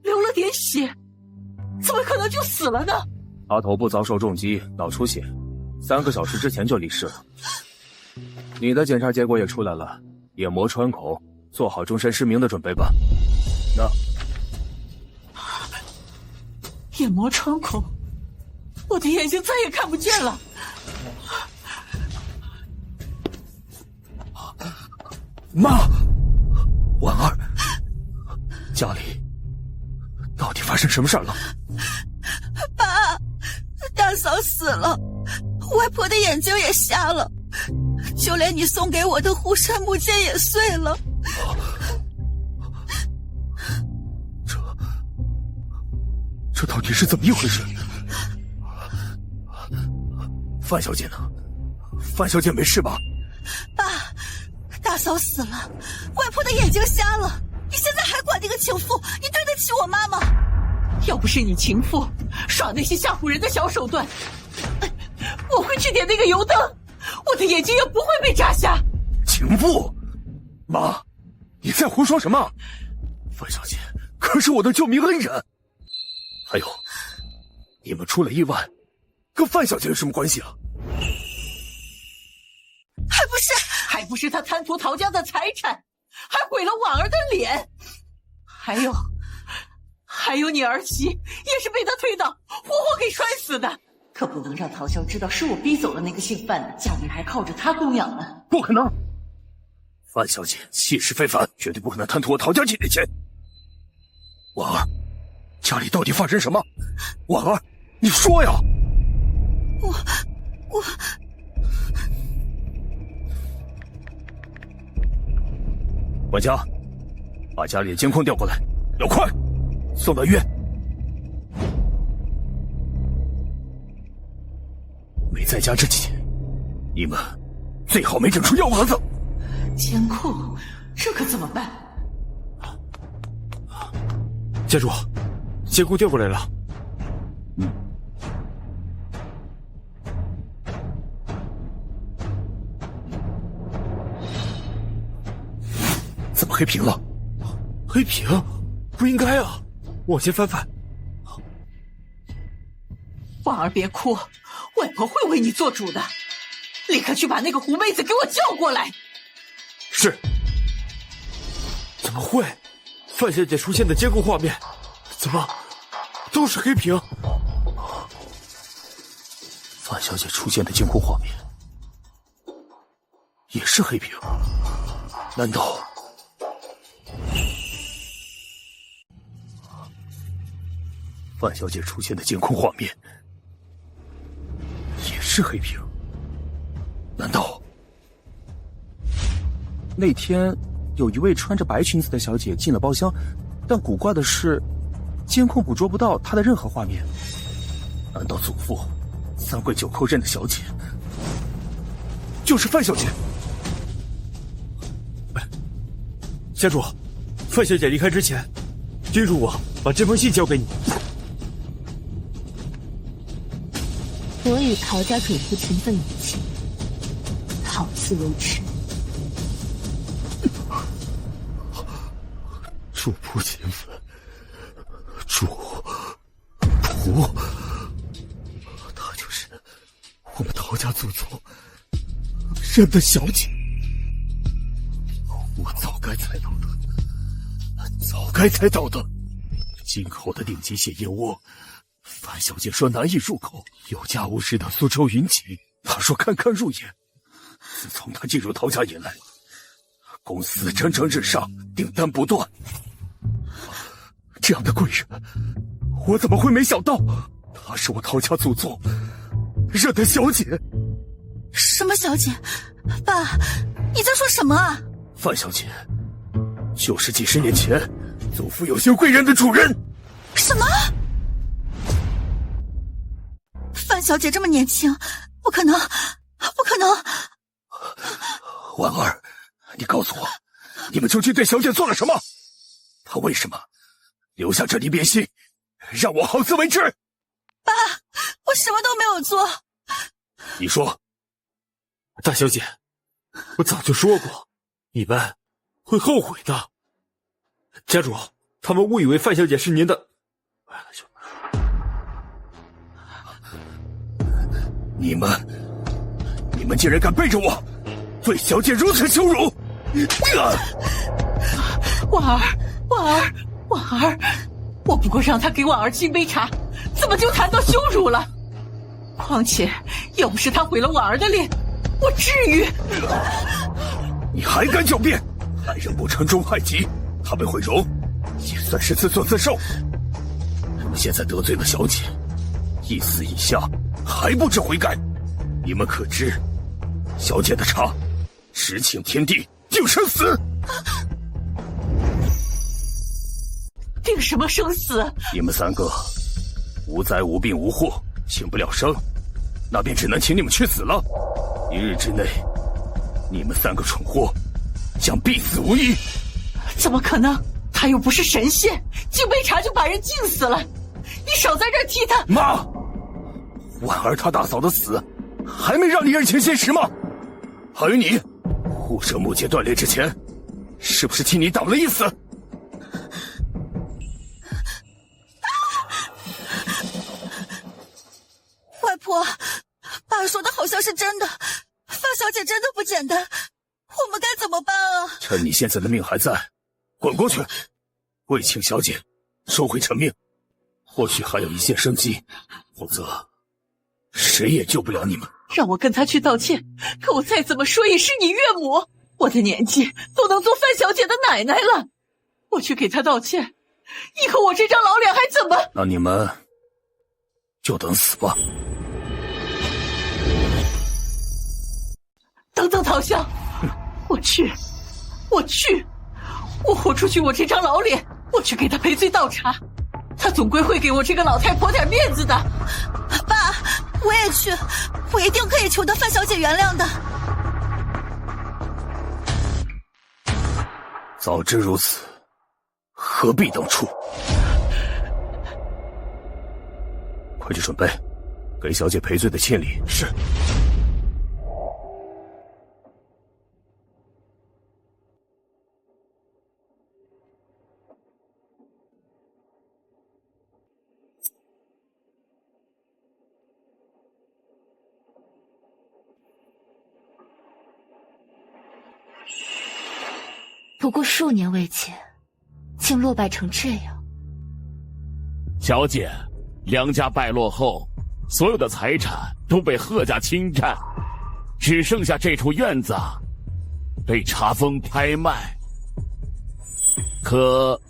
流了点血，怎么可能就死了呢？他头部遭受重击，脑出血，3个小时之前就离世了。你的检查结果也出来了，眼膜穿孔，做好终身失明的准备吧。那眼膜穿孔，我的眼睛再也看不见了。妈，婉儿，家里到底发生什么事了？爸，大嫂死了，外婆的眼睛也瞎了，就连你送给我的护山木剑也碎了。这到底是怎么一回事？范小姐呢？范小姐没事吧？爸，大嫂死了，外婆的眼睛瞎了，你现在还管那个情妇？你对得起我妈吗？要不是你情妇耍那些吓唬人的小手段，我会去点那个油灯，我的眼睛也不会被炸瞎。情妇？妈，你在胡说什么？范小姐可是我的救命恩人。还有，你们出了意外，跟范小姐有什么关系啊？还不是他贪图陶家的财产，还毁了婉儿的脸。还有你儿媳也是被他推倒，活活给摔死的。可不能让陶潇知道是我逼走了那个姓范的，家里还靠着他供养呢。不可能！范小姐气势非凡，绝对不可能贪图我陶家姐的钱。婉儿，家里到底发生什么？婉儿，你说呀！我管家，把家里的监控调过来，要快，送到医院。没在家之前，你们最好没整出幺蛾子。监控，这可怎么办？家主，监控调过来了。怎么黑屏了？黑屏？不应该啊！我先翻翻。婉儿别哭，外婆会为你做主的。立刻去把那个狐妹子给我叫过来。是。怎么会？范小姐出现的监控画面，怎么都是黑屏？范小姐出现的监控画面也是黑屏？难道？范小姐出现的监控画面也是黑屏？难道那天有一位穿着白裙子的小姐进了包厢，但古怪的是，监控捕捉不到她的任何画面。难道祖父三跪九叩认的小姐就是范小姐？家主，范小姐离开之前，叮嘱我把这封信交给你。我与陶家主仆情分已尽，好自为之。主仆情分，主仆，她就是我们陶家祖宗认的小姐。我早该猜到的，早该猜到的。京口的顶级血燕窝，范小姐说难以入口，有价无市的苏州云锦，她说堪堪入眼。自从她进入陶家以来，公司蒸蒸日上，订单不断。这样的贵人，我怎么会没想到？她是我陶家祖宗认的小姐。什么小姐？爸，你在说什么啊？范小姐就是几十年前祖父有幸贵人的主人。什么？范小姐这么年轻，不可能，不可能！婉儿，你告诉我，你们究竟对小姐做了什么？她为什么留下这离别信，让我好自为之？爸，我什么都没有做。你说。大小姐，我早就说过，你们会后悔的。家主，他们误以为范小姐是您的。你们竟然敢背着我，对小姐如此羞辱！婉儿，我不过让他给婉儿敬杯茶，怎么就谈到羞辱了？况且要不是他毁了婉儿的脸，我至于？你还敢狡辩？害人不成终害己，他被毁容也算是自作自受。你们现在得罪了小姐，一死一下还不知悔改，你们可知小姐的茶只请天地定生死？定什么生死？你们三个无灾无病无祸，请不了生，那便只能请你们去死了。一日之内，你们三个蠢货将必死无疑。怎么可能？他又不是神仙，敬杯茶就把人敬死了。你少在这儿替他。妈，婉儿她大嫂的死还没让你认清现实吗？还有你，护舍木剑断裂之前，是不是替你挡了一死？惨的，我们该怎么办啊？趁你现在的命还在，滚过去，为请小姐收回成命，或许还有一线生机，否则谁也救不了你们。让我跟他去道歉，可我再怎么说也是你岳母，我的年纪都能做范小姐的奶奶了，我去给他道歉，以后我这张老脸还怎么……那你们就等死吧。等等，陶香，我去，我豁出去我这张老脸，我去给他赔罪倒茶，他总归会给我这个老太婆点面子的。爸，我也去，我一定可以求得范小姐原谅的。早知如此，何必当初？快去准备，给小姐赔罪的千里。是。不过数年未见，竟落败成这样。小姐，梁家败落后，所有的财产都被贺家侵占，只剩下这处院子被查封拍卖。可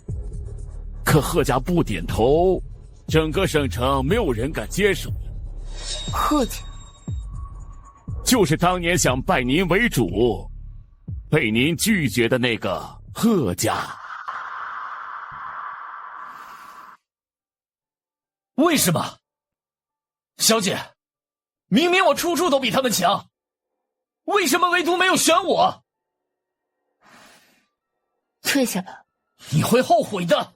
贺家不点头，整个省城没有人敢接手。贺家就是当年想拜您为主，被您拒绝的那个贺家。为什么？小姐，明明我处处都比他们强，为什么唯独没有选我？退下吧，你会后悔的。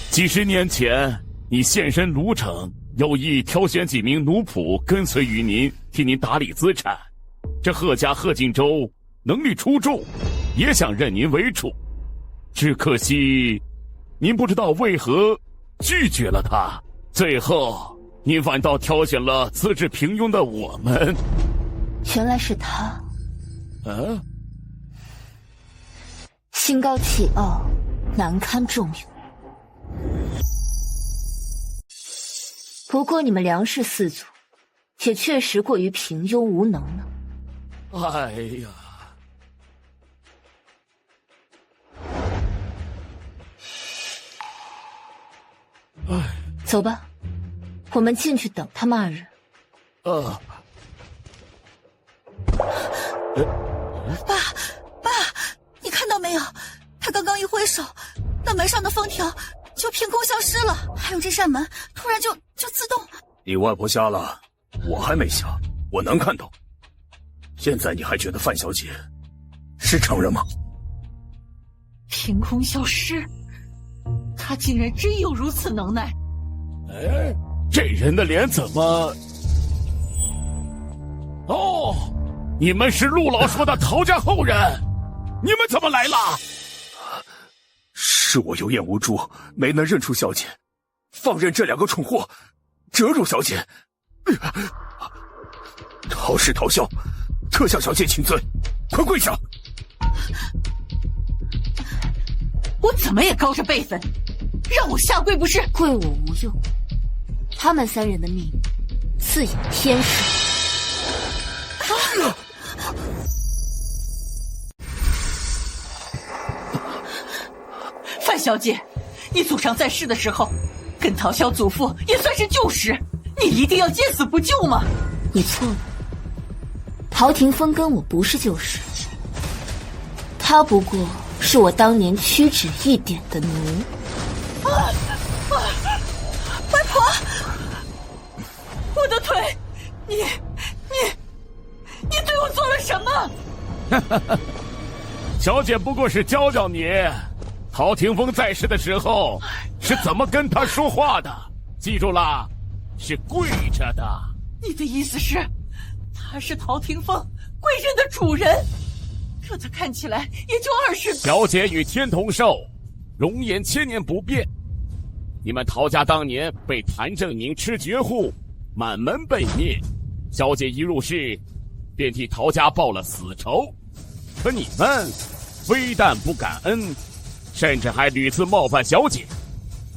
几十年前，你现身卢城，有意挑选几名奴仆跟随于您，替您打理资产。这贺家贺锦州能力出众，也想认您为主，只可惜您不知道为何拒绝了他，最后您反倒挑选了资质平庸的我们。原来是他。心高气傲，难堪重用。不过你们梁氏四族也确实过于平庸无能了。哎呀，走吧，我们进去等他们二人。爸，你看到没有？他刚刚一挥手，那门上的封条就凭空消失了，还有这扇门突然就自动。你外婆瞎了，我还没瞎，我能看懂。现在你还觉得范小姐是常人吗？凭空消失，他竟然真有如此能耐。这人的脸怎么……哦，你们是陆老说的陶家后人，你们怎么来了？是我有眼无珠，没能认出小姐，放任这两个蠢货折辱小姐。陶氏陶笑，特向小姐请罪，快跪下！我怎么也高着辈分，让我下跪不是？跪我无用，他们三人的命自有天数。范小姐，你祖上在世的时候，跟陶萧祖父也算是旧识，你一定要见死不救吗？你错了，陶霆锋跟我不是旧识，他不过是我当年屈指一点的奴。外婆，我的腿，你对我做了什么？小姐不过是教教你，陶霆锋在世的时候是怎么跟他说话的，记住了，是跪着的。你的意思是，他是陶霆锋贵人的主人？可他看起来也就20。小姐与天同寿，容颜千年不变。你们陶家当年被谭正宁吃绝户，满门被灭。小姐一入世，便替陶家报了死仇。可你们非但不感恩，甚至还屡次冒犯小姐。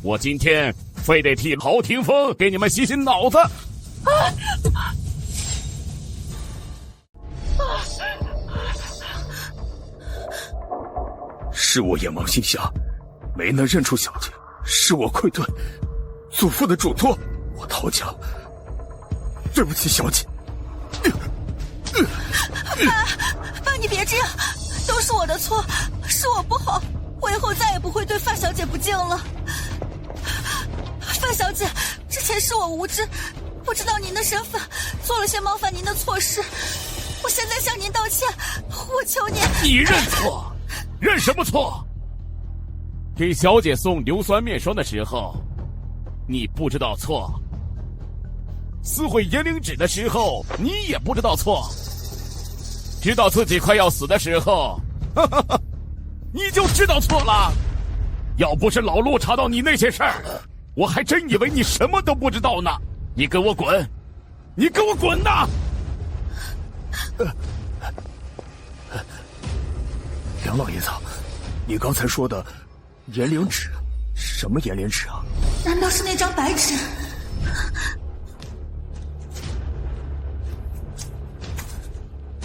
我今天非得替陶霆锋给你们洗洗脑子。是我眼盲心瞎，没能认出小姐，是我愧对祖父的嘱托，我陶家对不起小姐。爸，你别这样，都是我的错，是我不好，我以后再也不会对范小姐不敬了。范小姐，之前是我无知，不知道您的身份，做了些冒犯您的错事，我现在向您道歉，我求您。你认错？认什么错？给小姐送硫酸面霜的时候，你不知道错；撕毁炎灵纸的时候，你也不知道错。知道自己快要死的时候，你就知道错了。要不是老陆查到你那些事儿，我还真以为你什么都不知道呢。你给我滚！你给我滚呐！梁老爷子，你刚才说的炎灵纸，什么炎灵纸啊？难道是那张白纸？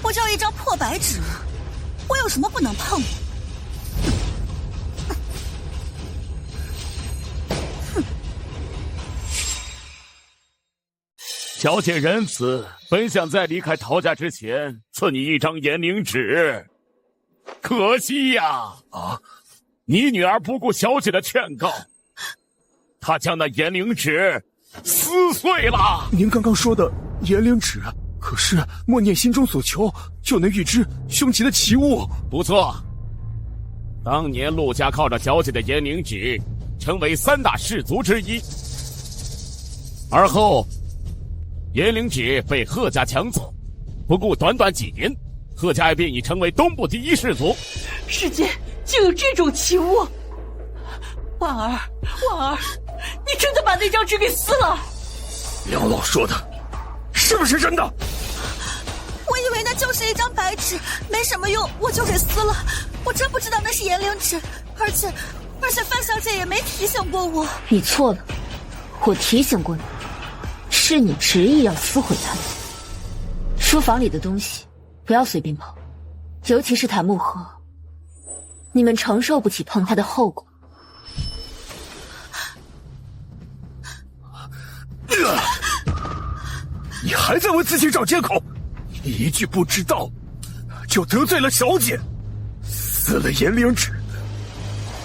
不就一张破白纸吗？我有什么不能碰的？小姐仁慈，本想在离开陶家之前赐你一张炎灵纸，可惜呀！你女儿不顾小姐的劝告，她将那炎灵纸撕碎了。您刚刚说的炎灵纸，可是默念心中所求就能预知凶吉的奇物。不错，当年陆家靠着小姐的炎灵纸成为3大氏族之一，而后炎灵纸被贺家抢走，不过短短几年，贺家便已成为东部第1氏族。世间竟有这种奇物！婉儿，你真的把那张纸给撕了？梁老说的是不是真的？我以为那就是一张白纸，没什么用，我就给撕了。我真不知道那是炎灵纸，而且范小姐也没提醒过我。你错了，我提醒过你，是你执意要撕毁它的。书房里的东西不要随便碰，尤其是檀木盒，你们承受不起碰它的后果。你还在为自己找借口，一句不知道就得罪了小姐，撕了炎灵纸，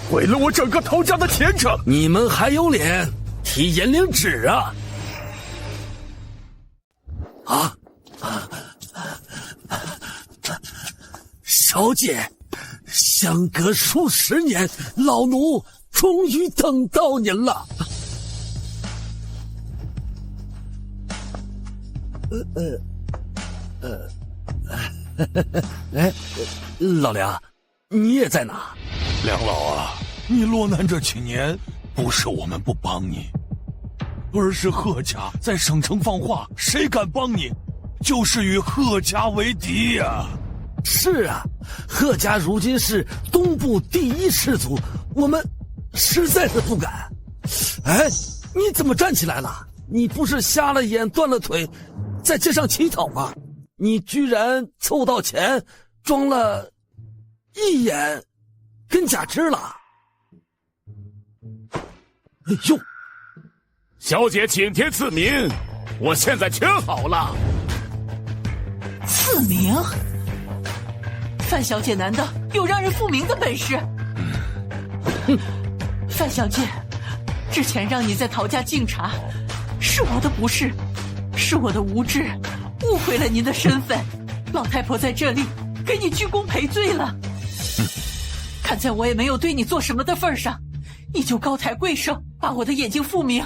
毁了我整个陶家的前程。你们还有脸提炎灵纸啊？小姐，相隔数十年，老奴终于等到您了。老梁，你也在哪？梁老啊，你落难这几年，不是我们不帮你，而是贺家在省城放话，谁敢帮你，就是与贺家为敌呀。是啊，贺家如今是东部第1氏族，我们实在是不敢。哎，你怎么站起来了？你不是瞎了眼断了腿，在街上乞讨吗？你居然凑到钱，装了一眼跟假肢了。哎呦，小姐请天赐名，我现在全好了。赐名？范小姐难道有让人复名的本事？范小姐，之前让你在陶家敬茶，是我的不是，是我的无知，误会了您的身份。老太婆在这里给你鞠躬赔罪了。看在我也没有对你做什么的份上，你就高抬贵手，把我的眼睛复明，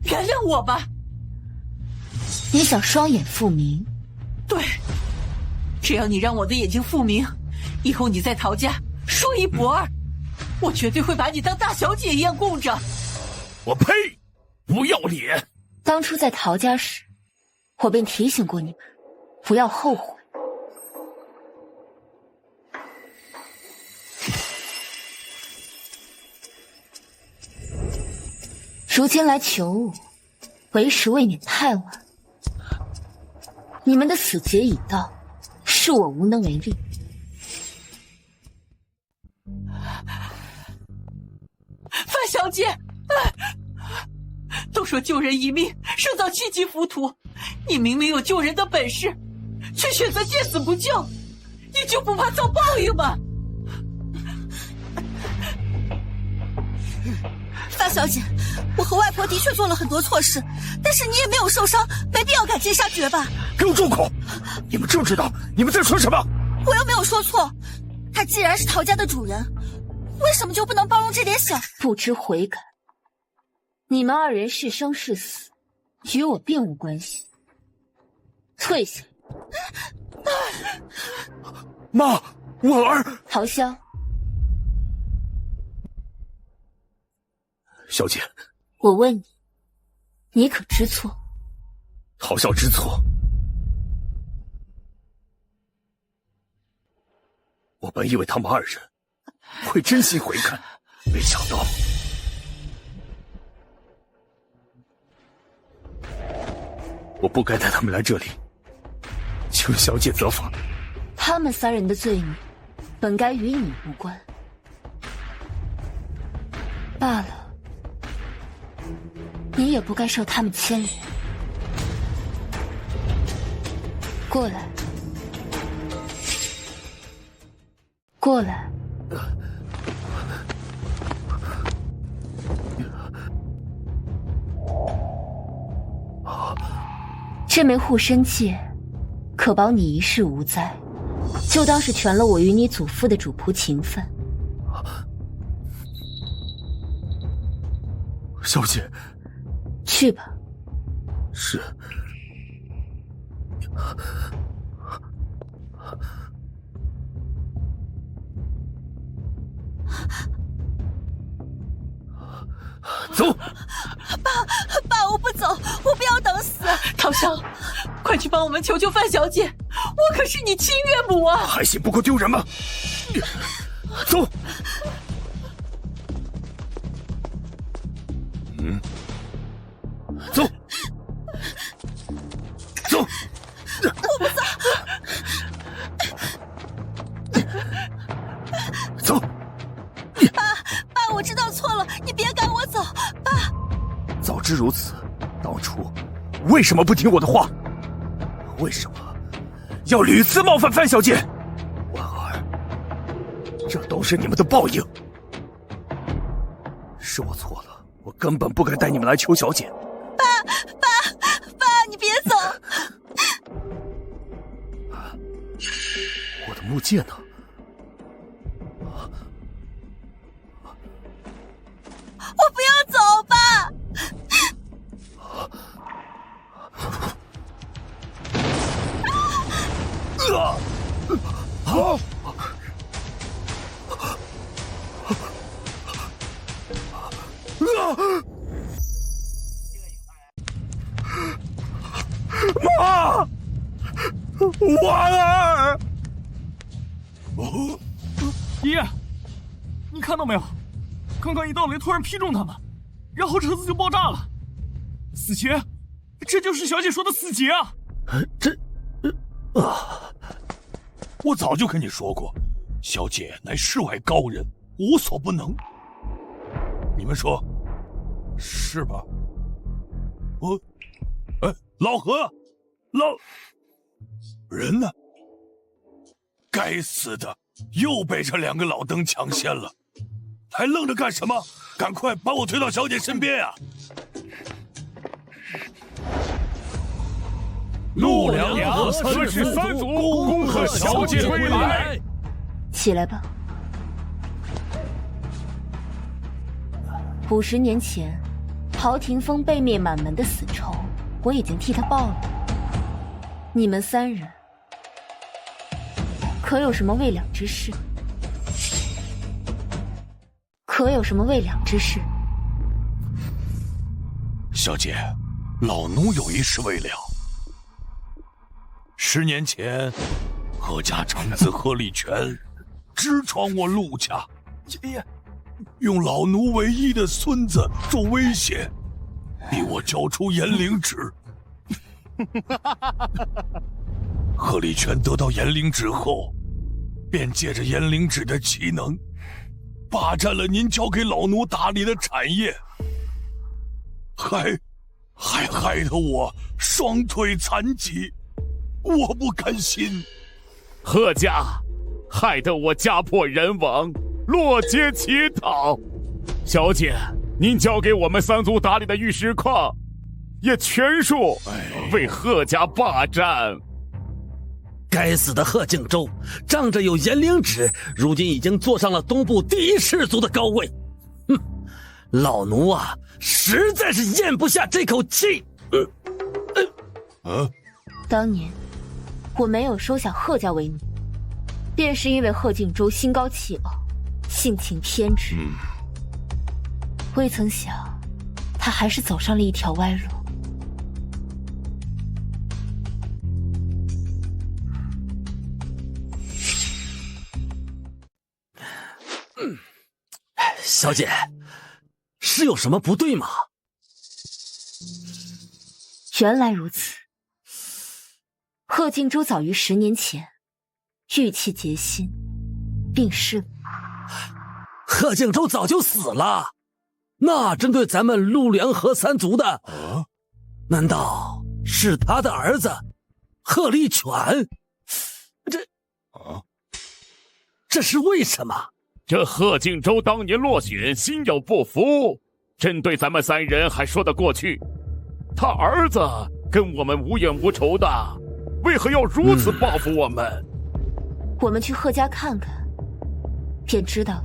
原谅我吧。你想双眼复明？对，只要你让我的眼睛复明，以后你在陶家说1不2，我绝对会把你当大小姐一样供着。我呸！不要脸！当初在陶家时，我便提醒过你们，不要后悔。如今来求我，为时未免太晚。你们的死劫已到，恕我无能为力。范小姐，都说救人一命胜造7级浮屠，你明明有救人的本事，却选择见死不救，你就不怕遭报应吗？范小姐，我和外婆的确做了很多错事，但是你也没有受伤，没必要赶尽杀绝吧？给我住口！你们知不知道你们在说什么？我又没有说错，他既然是陶家的主人，为什么就不能包容这点小？不知悔改。你们2人是生是死，与我并无关系。退下！妈，我儿……陶潇，小姐，我问你，你可知错？陶潇知错。我本以为他们2人会真心悔改，没想到我不该带他们来这里，请小姐责罚。他们3人的罪孽，本该与你无关。罢了，你也不该受他们牵连。过来，过来。这枚护身戒，可保你一世无灾，就当是全了我与你祖父的主仆情分。小姐，去吧。是。走。爸，我不走，我不要等死。陶潇，快去帮我们求求范小姐，我可是你亲岳母啊！还嫌不够丢人吗？走。走。走。我不走。走。爸，我知道错了，你别赶我走，爸。早知如此，当初为什么不听我的话？为什么要屡次冒犯范小姐？婉儿，这都是你们的报应。是我错了，我根本不该带你们来求小姐。爸，你别走。我的木剑呢？我不要走，爸。妈，婉儿！爷，你看到没有？刚刚一道雷突然劈中他们，然后车子就爆炸了。死劫，这就是小姐说的死劫啊！我早就跟你说过，小姐乃世外高人，无所不能。你们说是吧？老何，人呢？该死的，又被这2个老登抢先了，还愣着干什么？赶快把我推到小姐身边啊！陆良和孙氏3族恭贺小姐归来。起来吧。50年前，陶霆锋被灭满门的死仇，我已经替他报了。你们3人，可有什么未了之事？可有什么未了之事？小姐，老奴有一事未了。10年前，何家长子何立全直闯我陆家，用老奴唯一的孙子做威胁，逼我交出炎灵纸。贺立全得到炎灵纸后，便借着炎灵纸的奇能，霸占了您交给老奴打理的产业，还害得我双腿残疾，我不甘心。贺家害得我家破人亡，落街乞讨。小姐，您交给我们三族打理的玉石矿，也全数为贺家霸占。该死的贺敬周，仗着有炎灵纸，如今已经坐上了东部第一氏族的高位。哼，老奴啊，实在是咽不下这口气。当年我没有收下贺家为奴，便是因为贺敬周心高气傲，性情偏执。未曾想，他还是走上了一条歪路。小姐，是有什么不对吗？原来如此。贺敬周早于10年前玉气结心，病逝了。贺敬周早就死了，那针对咱们陆良河三族的，难道是他的儿子贺立全？这是为什么？这贺敬周当年落选，心有不服，针对咱们3人还说得过去。他儿子跟我们无冤无仇的，为何要如此报复我们？我们去贺家看看，便知道了。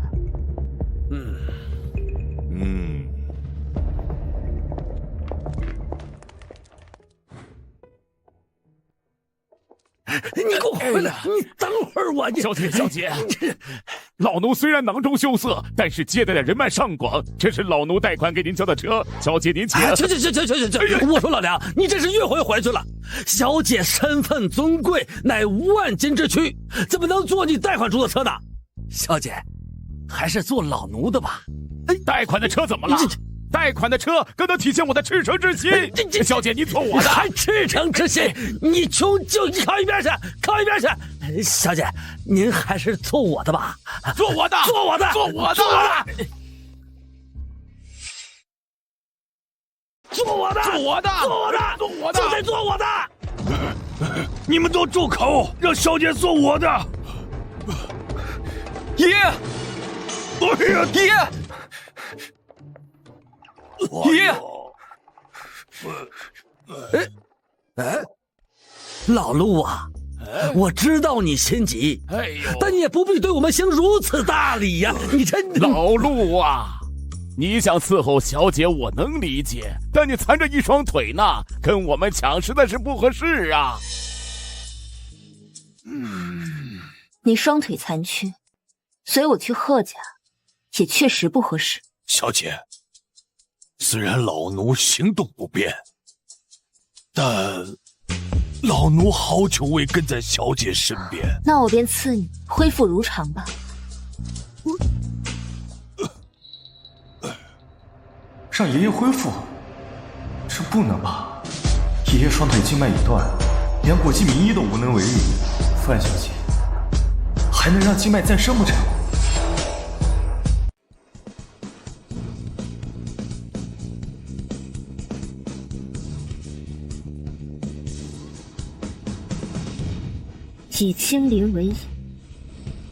你给我回来！你等会儿我。小姐，老奴虽然囊中羞涩，但是接待的人脉尚广，这是老奴贷款给您交的车，小姐您请。去！我说老梁，你这是越回去了。小姐身份尊贵，乃5万金之躯，怎么能坐你贷款出的车呢？小姐，还是坐老奴的吧。贷款的车怎么了？贷款的车更能体现我的赤诚之心。小姐，你坐我的。还赤诚之心？你穷就靠一边去！小姐，您还是坐我的吧。坐我的！就得坐我的！你们都住口，让小姐坐我的。爷！老陆啊，我知道你心急，但你也不必对我们行如此大礼呀！你真老陆啊，你想伺候小姐我能理解，但你残着一双腿呢，跟我们抢实在是不合适啊。你双腿残缺，随我去贺家，也确实不合适。小姐，虽然老奴行动不便，但老奴好久未跟在小姐身边。那我便赐你恢复如常吧。让爷爷恢复？这不能吧？爷爷双腿经脉已断，连国际名医都无能为力。范小姐，还能让经脉再生不成？以青灵为引，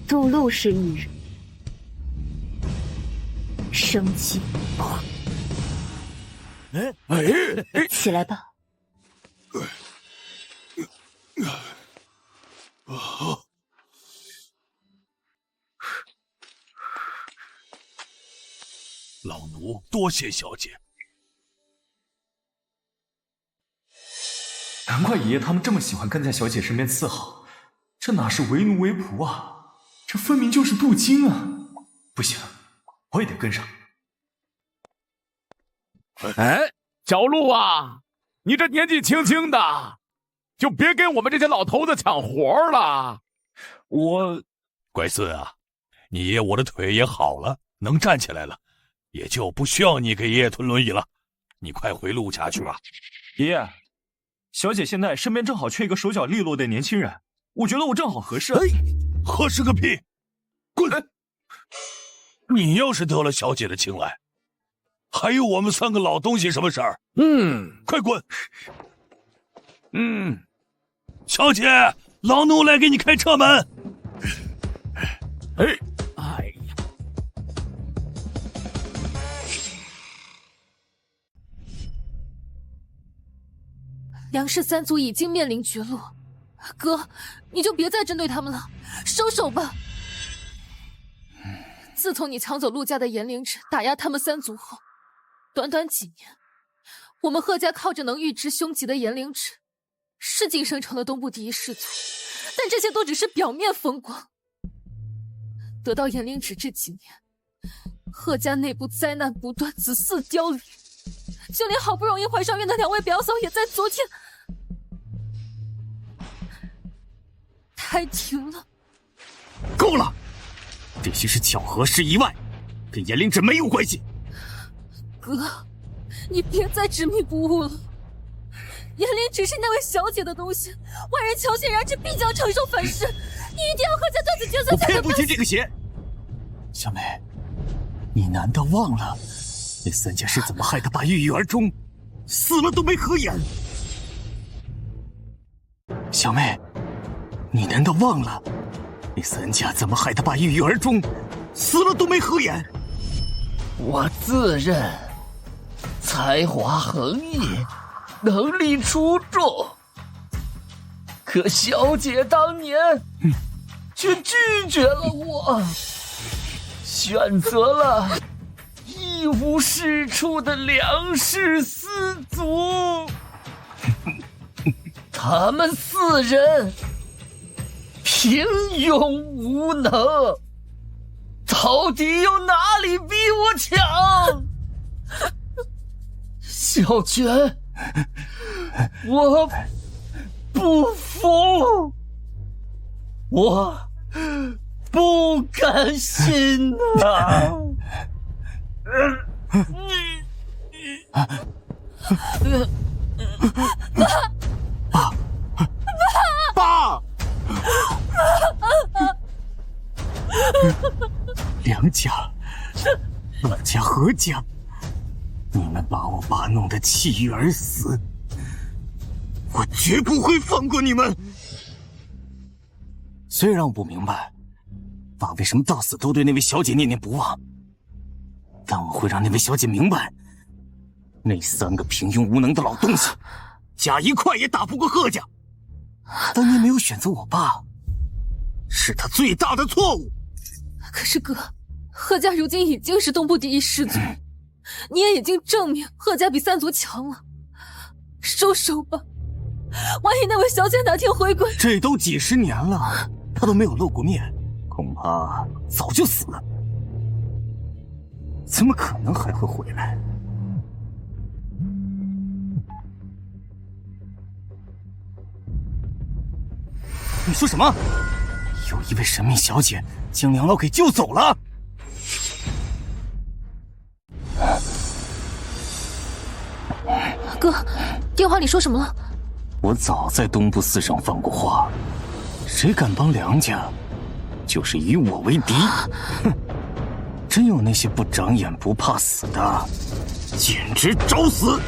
渡陆氏一人，生机。起来吧。老奴多谢小姐。难怪爷爷他们这么喜欢跟在小姐身边伺候，这哪是为奴为仆啊，这分明就是镀金啊！不行，我也得跟上。小陆啊，你这年纪轻轻的，就别跟我们这些老头子抢活了。乖孙啊，你爷我的腿也好了，能站起来了，也就不需要你给爷爷推轮椅了。你快回陆家去吧。爷爷，小姐现在身边正好缺一个手脚利落的年轻人，我觉得我正好合适。合适个屁！滚！你要是得了小姐的青睐，还有我们3个老东西什么事儿？快滚！小姐，老奴来给你开车门。哎呀！梁氏3族已经面临绝路，哥，你就别再针对他们了，收手吧。自从你抢走陆家的炎灵纸，打压他们3族后，短短几年，我们贺家靠着能预知凶吉的炎灵纸，是晋升成了东部第1氏族，但这些都只是表面风光。得到炎灵纸这几年，贺家内部灾难不断，子嗣凋零，就连好不容易怀上孕的2位表嫂也在昨天胎停了。够了，这些是巧合，是意外，跟炎灵纸没有关系。哥，你别再执迷不悟了。炎灵纸是那位小姐的东西，万人乔显然之必将承受反噬，你一定要贺家断子绝孙才能。我偏不听这个邪。小妹，你难道忘了那3家是怎么害他爸郁郁而终，死了都没合眼？小妹，你难道忘了那3家怎么害他爸郁郁而终，死了都没合眼？我自认才华横溢，能力出众，可小姐当年却拒绝了我，选择了一无是处的梁氏4族。他们4人平庸无能，到底有哪里比我强？小娟，我不服，我不甘心啊！爸！梁家、陆家、何家，你们把我爸弄得气郁而死，我绝不会放过你们。虽然我不明白爸为什么到死都对那位小姐念念不忘，但我会让那位小姐明白，那3个平庸无能的老东西，加一块也打不过贺家。当年没有选择我爸，是他最大的错误。可是哥，贺家如今已经是东部第1氏族，你也已经证明贺家比3族强了，收手吧。万一那位小姐哪天回归，这都几10年了，她都没有露过面，恐怕早就死了，怎么可能还会回来？你说什么？有一位神秘小姐将梁老给救走了？哥，电话里说什么了？我早在东部4省放过话，谁敢帮梁家，就是与我为敌。哼，真有那些不长眼不怕死的，简直找死！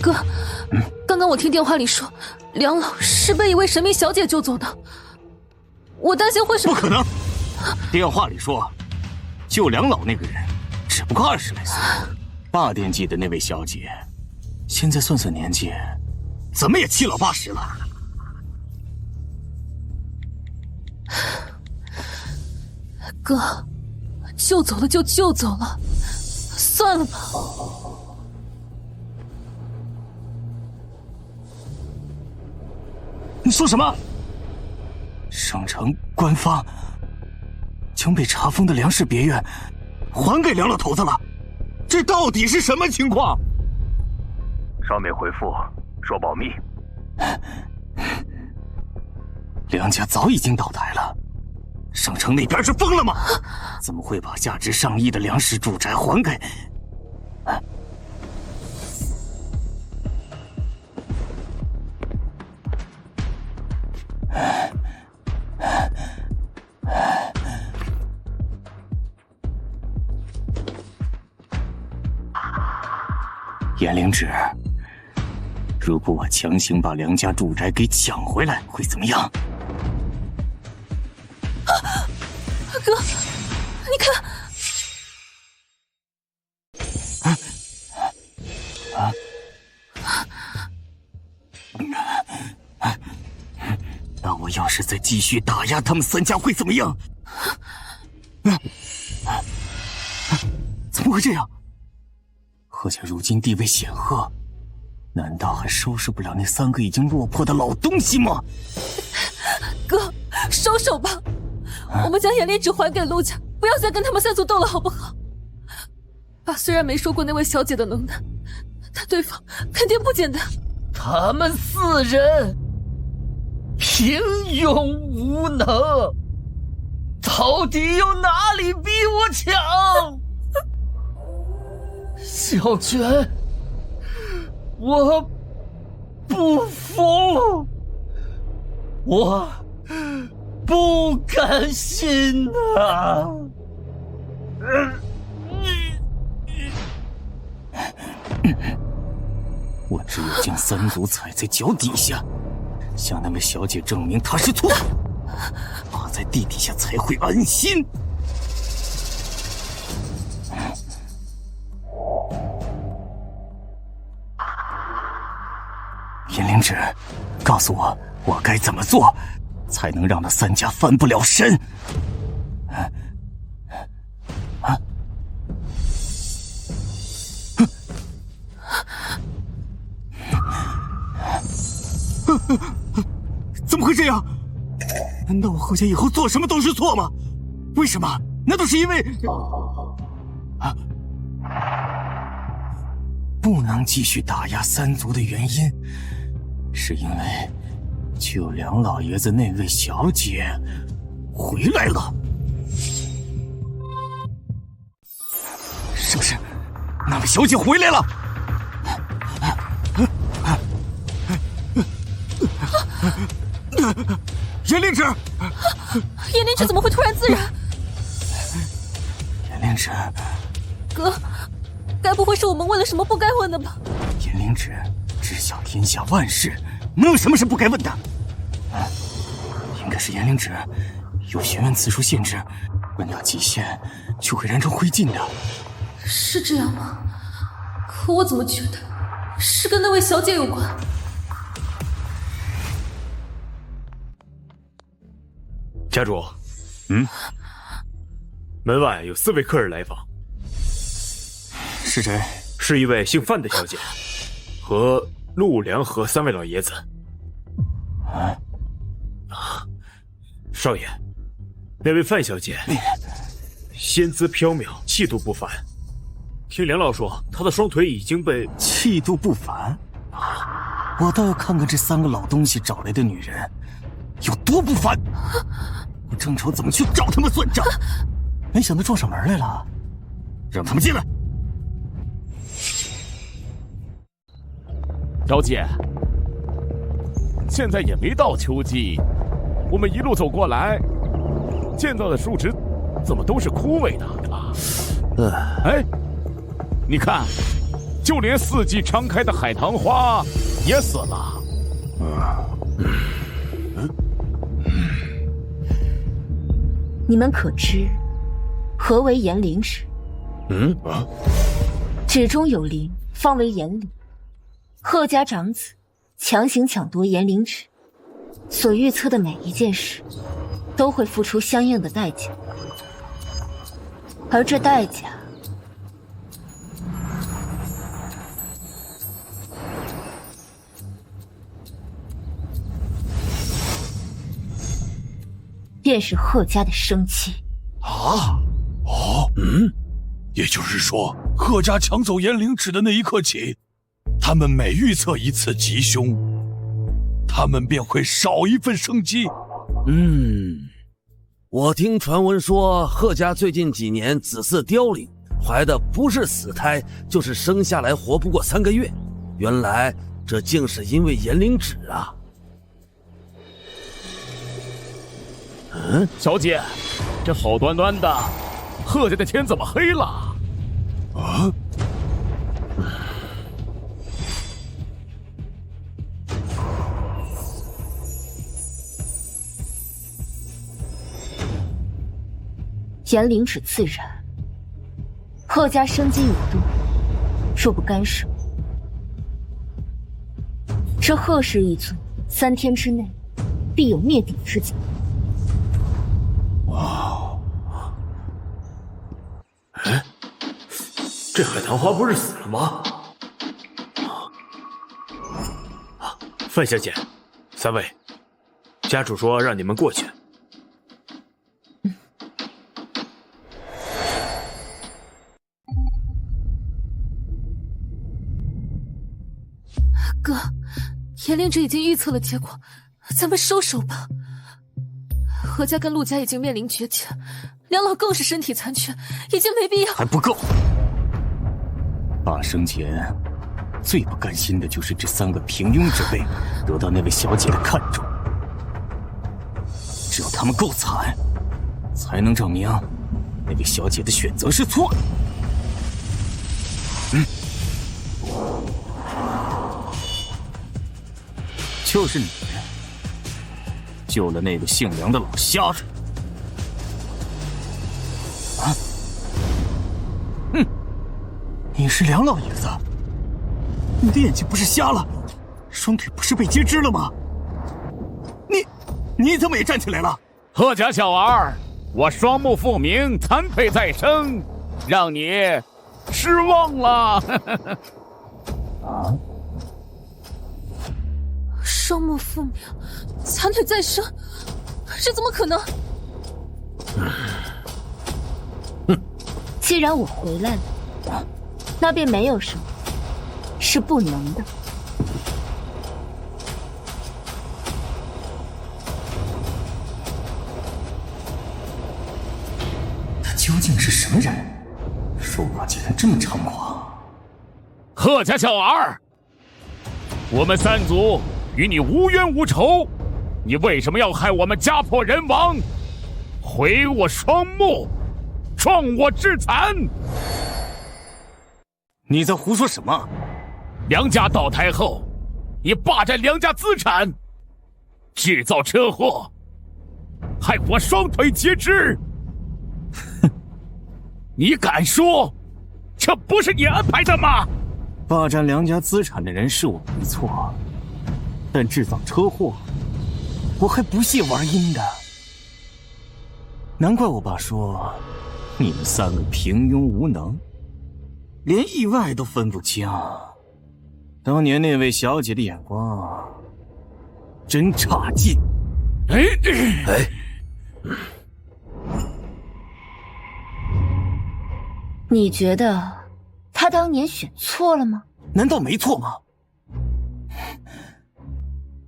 哥，刚刚我听电话里说，梁老是被一位神秘小姐救走的，我担心会是……不可能！电话里说，救梁老那个人只不过20来岁，霸殿记的那位小姐，现在算算年纪，怎么也7老80了。哥，救走了就救走了，算了吧。你说什么？省城官方将被查封的梁氏别院还给梁老头子了，这到底是什么情况？上面回复说保密。梁家早已经倒台了，省城那边是疯了吗？怎么会把价值上亿的梁氏住宅还给……严灵芝，如果我强行把梁家住宅给抢回来，会怎么样？哥，你看。那我要是再继续打压他们三家会怎么样？怎么会这样？贺家如今地位显赫，难道还收拾不了那3个已经落魄的老东西吗？哥，收手吧，我们将严灵芝还给陆家，不要再跟他们3族斗了，好不好？爸虽然没说过那位小姐的能耐，但对方肯定不简单。他们4人平庸无能，到底有哪里比我强？小娟，我不服，我不甘心啊！我只有将3族踩在脚底下，向那位小姐证明她是错的，趴在地底下才会安心。严灵芝，告诉我，我该怎么做，才能让那3家翻不了身？怎么会这样？难道我贺家以后做什么都是错吗？为什么？难道是因为不能继续打压3族的原因，是因为救梁老爷子那位小姐回来了？是不是那位小姐回来了？严灵芝，严灵芝怎么会突然自燃？严灵芝，哥，该不会是我们问了什么不该问的吧？严灵芝知晓天下万事，没有什么是不该问的。应该是严灵芝有玄元次数限制，问到极限就会燃成灰烬的。是这样吗？可我怎么觉得是跟那位小姐有关？家主，门外有4位客人来访。是谁？是一位姓范的小姐，和陆良和3位老爷子。少爷，那位范小姐，仙姿飘渺，气度不凡。听梁老说，她的双腿已经被……气度不凡？我倒要看看这3个老东西找来的女人有多不凡。我正愁怎么去找他们算账，没想到撞上门来了。让他们进来。小姐，现在也没到秋季，我们一路走过来，见到的树枝怎么都是枯萎的？哎，你看，就连4季常开的海棠花也死了。你们可知何为严灵指？指中有灵，方为严灵。贺家长子强行抢夺严灵指，所预测的每一件事，都会付出相应的代价，而这代价，便是贺家的生妻。也就是说，贺家抢走严灵指的那一刻起，他们每预测一次吉凶，他们便会少一份生机。我听传闻说，贺家最近几年子嗣凋零，怀的不是死胎，就是生下来活不过3个月。原来这竟是因为严灵指啊！小姐，这好端端的，贺家的天怎么黑了？严灵指自然。贺家生机有度，若不干涉，这贺氏一族3天之内必有灭顶之景。哇！哎，这海棠花不是死了吗？范小姐，3位，家主说让你们过去。哥，严灵芝已经预测了结果，咱们收手吧。何家跟陆家已经面临绝境，梁老更是身体残缺，已经没必要。还不够。爸生前最不甘心的就是这3个平庸之辈得到那位小姐的看重。只有他们够惨，才能证明那位小姐的选择是错的。就是你救了那个姓梁的老瞎子。你是梁老爷子？你的眼睛不是瞎了，双腿不是被截肢了吗？你怎么也站起来了？贺家小儿，我双目复明，残腿再生，让你失望了。双目复明，残腿再生，这怎么可能？既然我回来了，那便没有什么是不能的。他究竟是什么人？说话竟然这么猖狂！贺家小儿，我们3族与你无冤无仇，你为什么要害我们家破人亡，毁我双目，撞我致残？你在胡说什么？梁家倒台后，你霸占梁家资产，制造车祸，害我双腿截肢。你敢说这不是你安排的吗？霸占梁家资产的人是我没错，但制造车祸，我还不屑玩阴的。难怪我爸说你们3个平庸无能，连意外都分不清。当年那位小姐的眼光真差劲。你觉得他当年选错了吗？难道没错吗？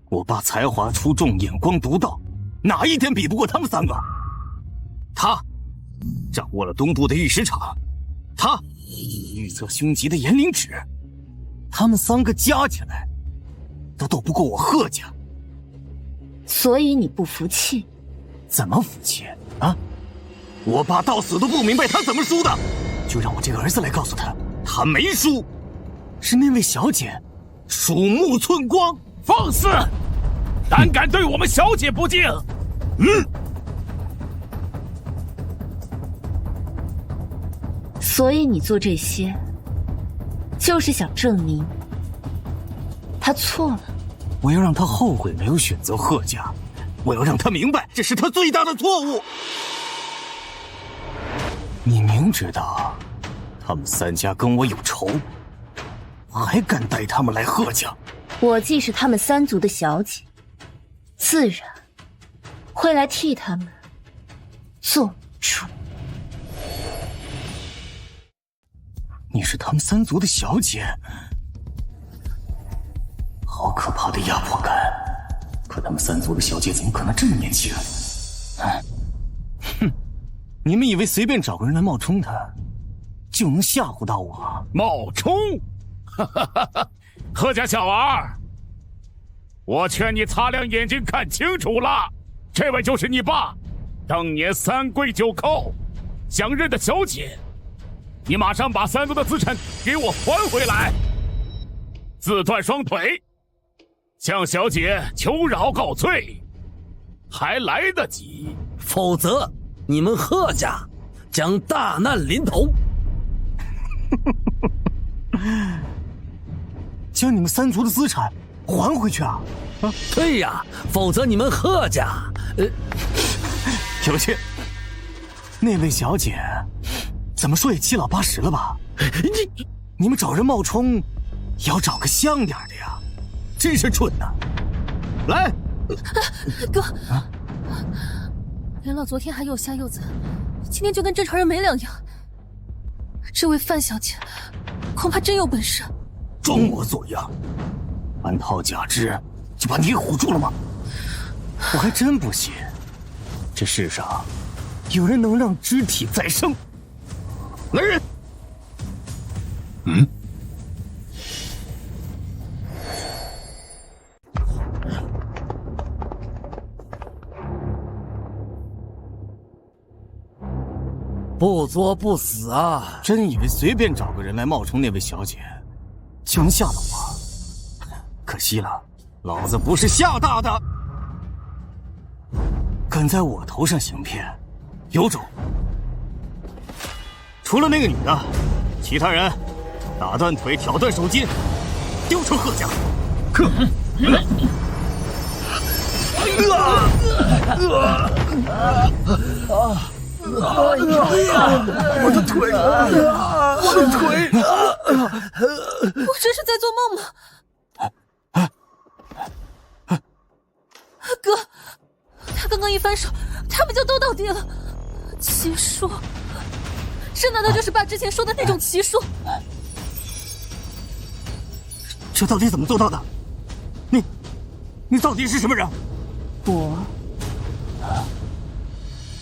我爸才华出众，眼光独到，哪一点比不过他们3个？他掌握了东部的玉石场，他预测凶吉的严灵指，他们3个加起来都斗不过我贺家。所以你不服气？怎么服气啊？我爸到死都不明白他怎么输的，就让我这个儿子来告诉他，他没输，是那位小姐鼠目寸光。放肆！胆敢对我们小姐不敬！所以你做这些，就是想证明他错了。我要让他后悔没有选择贺家，我要让他明白这是他最大的错误。你明知道他们3家跟我有仇，还敢带他们来贺家？我既是他们3族的小姐，自然会来替他们做主。你是他们3族的小姐，好可怕的压迫感。可他们3族的小姐怎么可能这么年轻？哼！你们以为随便找个人来冒充他，就能吓唬到我？冒充？贺家小儿，我劝你擦亮眼睛看清楚了，这位就是你爸当年3跪9叩想认的小姐。你马上把3族的资产给我还回来，自断双腿，向小姐求饶告罪，还来得及。否则，你们贺家将大难临头。将你们三族的资产还回去啊！对呀，否则你们贺家……有趣。那位小姐，怎么说也7老8十了吧？你们找人冒充，也要找个像点的呀！真是蠢呐！来，哥，连老昨天还又瞎又惨，今天就跟正常人没两样。这位范小姐，恐怕真有本事。装模作样，安套假肢就把你唬住了吗？我还真不信，这世上有人能让肢体再生。来人！不作不死啊！真以为随便找个人来冒充那位小姐，就能吓到我？可惜了，老子不是吓大的。敢在我头上行骗，有种！除了那个女的，其他人打断腿、挑断手筋，丢出贺家！我的腿！我的腿！我这是在做梦吗？哥，他刚刚一翻手，他们就都倒地了。奇术，这难道就是爸之前说的那种奇术？这到底怎么做到的？你到底是什么人？我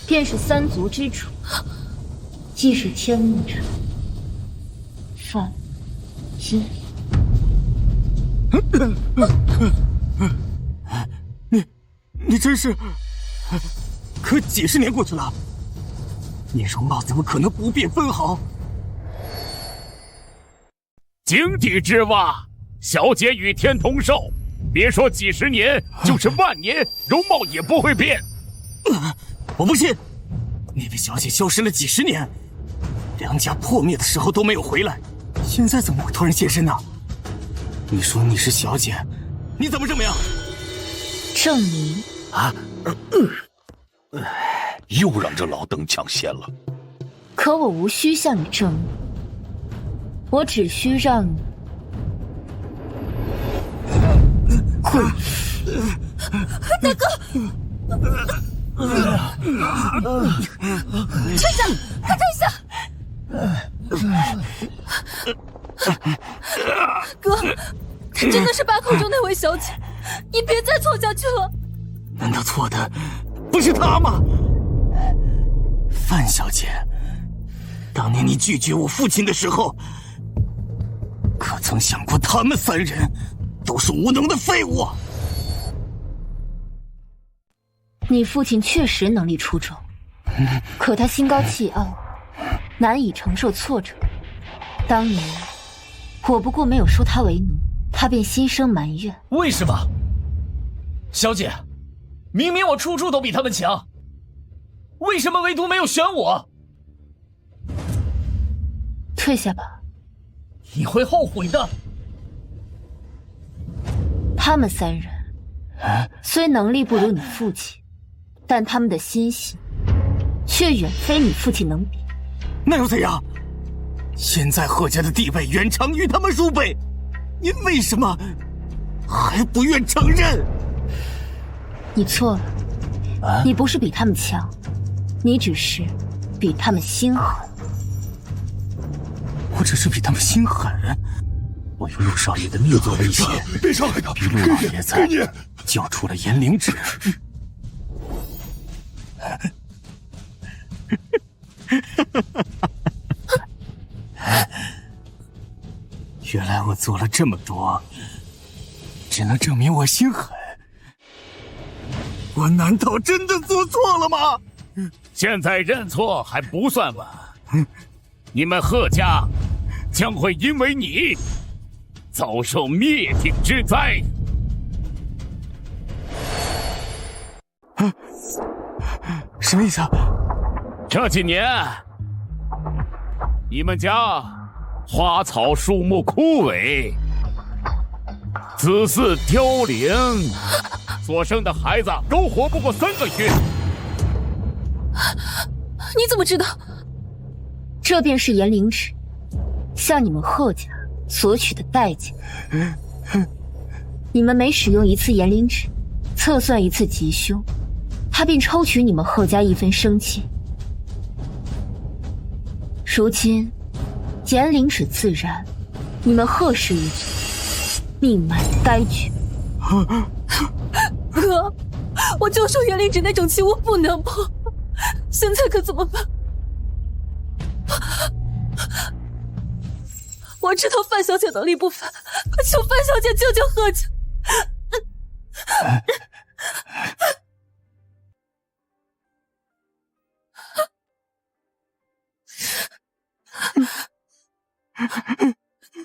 便是三族之主，既是天目者范基。你真是……可几十年过去了，你容貌怎么可能不变分毫？井底之蛙，小姐与天同寿，别说几十年，就是万年，容貌也不会变。我不信，那位小姐消失了几十年，梁家破灭的时候都没有回来，现在怎么会突然现身呢？你说你是小姐，你怎么证明？证明啊！又让这老邓抢先了。可我无需向你证明，我只需让你跪。大哥，退下！快退下！哥，她真的是爸口中那位小姐，你别再错下去了。难道错的不是她吗？范小姐，当年你拒绝我父亲的时候，可曾想过他们三人都是无能的废物？你父亲确实能力出众，可他心高气傲，难以承受挫折。当年我不过没有收他为奴，他便心生埋怨。为什么？小姐，明明我处处都比他们强，为什么唯独没有选我？退下吧，你会后悔的。他们三人虽能力不如你父亲，但他们的心性却远非你父亲能比。那又怎样？现在贺家的地位远长于他们数倍，你为什么还不愿承认？你错了，你不是比他们强，你只是比他们心狠。我只是比他们心狠，我用陆少爷的命做威胁，别伤害他，逼陆老爷子交出了严灵旨。原来我做了这么多，只能证明我心狠。我难道真的做错了吗？现在认错还不算晚，你们贺家将会因为你遭受灭顶之灾。什么意思啊？这几年你们家花草树木枯萎，子嗣凋零，所生的孩子都活不过3个月。你怎么知道？这便是炎灵纸，向你们贺家索取的代价。你们每使用1次炎灵纸，测算1次吉凶，他便抽取你们贺家1分生气。如今炎灵纸自燃，你们贺氏一族命脉该绝。哥，我就说炎灵纸那种器物不能碰，现在可怎么办？我知道范小姐能力不凡，求范小姐救救贺家。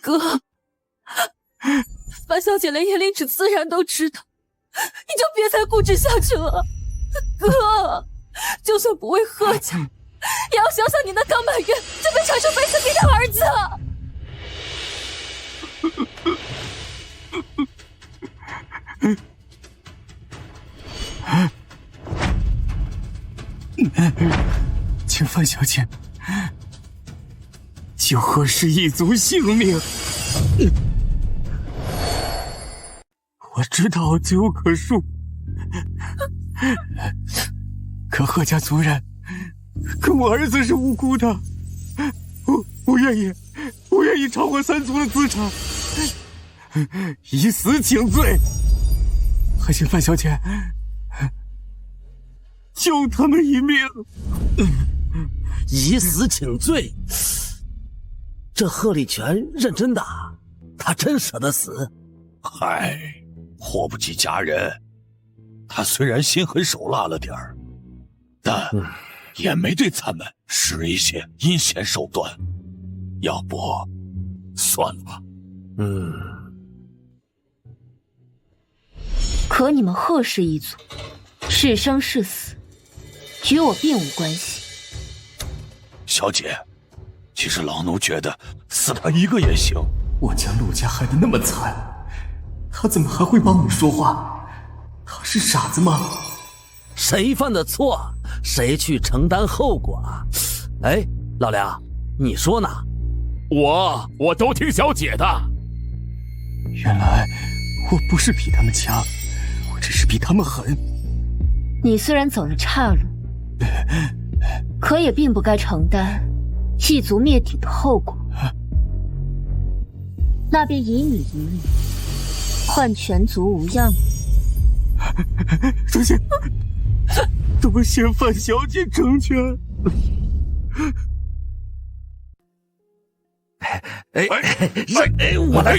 哥，范小姐连炎灵纸自然都知道，你就别再固执下去了。哥，就算不为贺家，也要想想你那刚满月就被传授飞赐给的儿子。请范小姐救贺氏一族性命。我知道罪无可恕，可贺家族人，可我儿子是无辜的，我愿意偿还3族的资产，以死请罪。还请范小姐救他们一命。以死请罪，这贺立全认真的，他真舍得死？嗨，祸不及家人，他虽然心狠手辣了点儿，但也没对咱们使一些阴险手段，要不算了吧。可你们贺氏一族是生是死，与我并无关系。小姐，其实老奴觉得死他一个也行。我将陆家害得那么惨，他怎么还会帮我们说话？他是傻子吗？谁犯的错，谁去承担后果啊？哎，老梁，你说呢？我都听小姐的。原来我不是比他们强，我只是比他们狠。你虽然走了岔路，可也并不该承担一族灭顶的后果。那便以你一命换全族无恙。多谢范小姐成全。我来。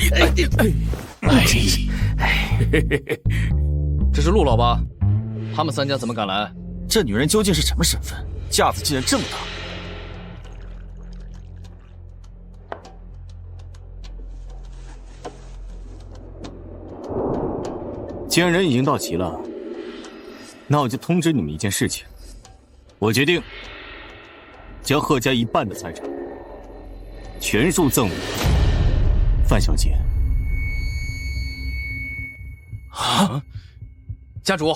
这是陆老八，他们3家怎么敢来？这女人究竟是什么身份？架子竟然这么大！既然人已经到齐了，那我就通知你们一件事情。我决定将贺家1半的财产全数赠与范小姐。啊！家主，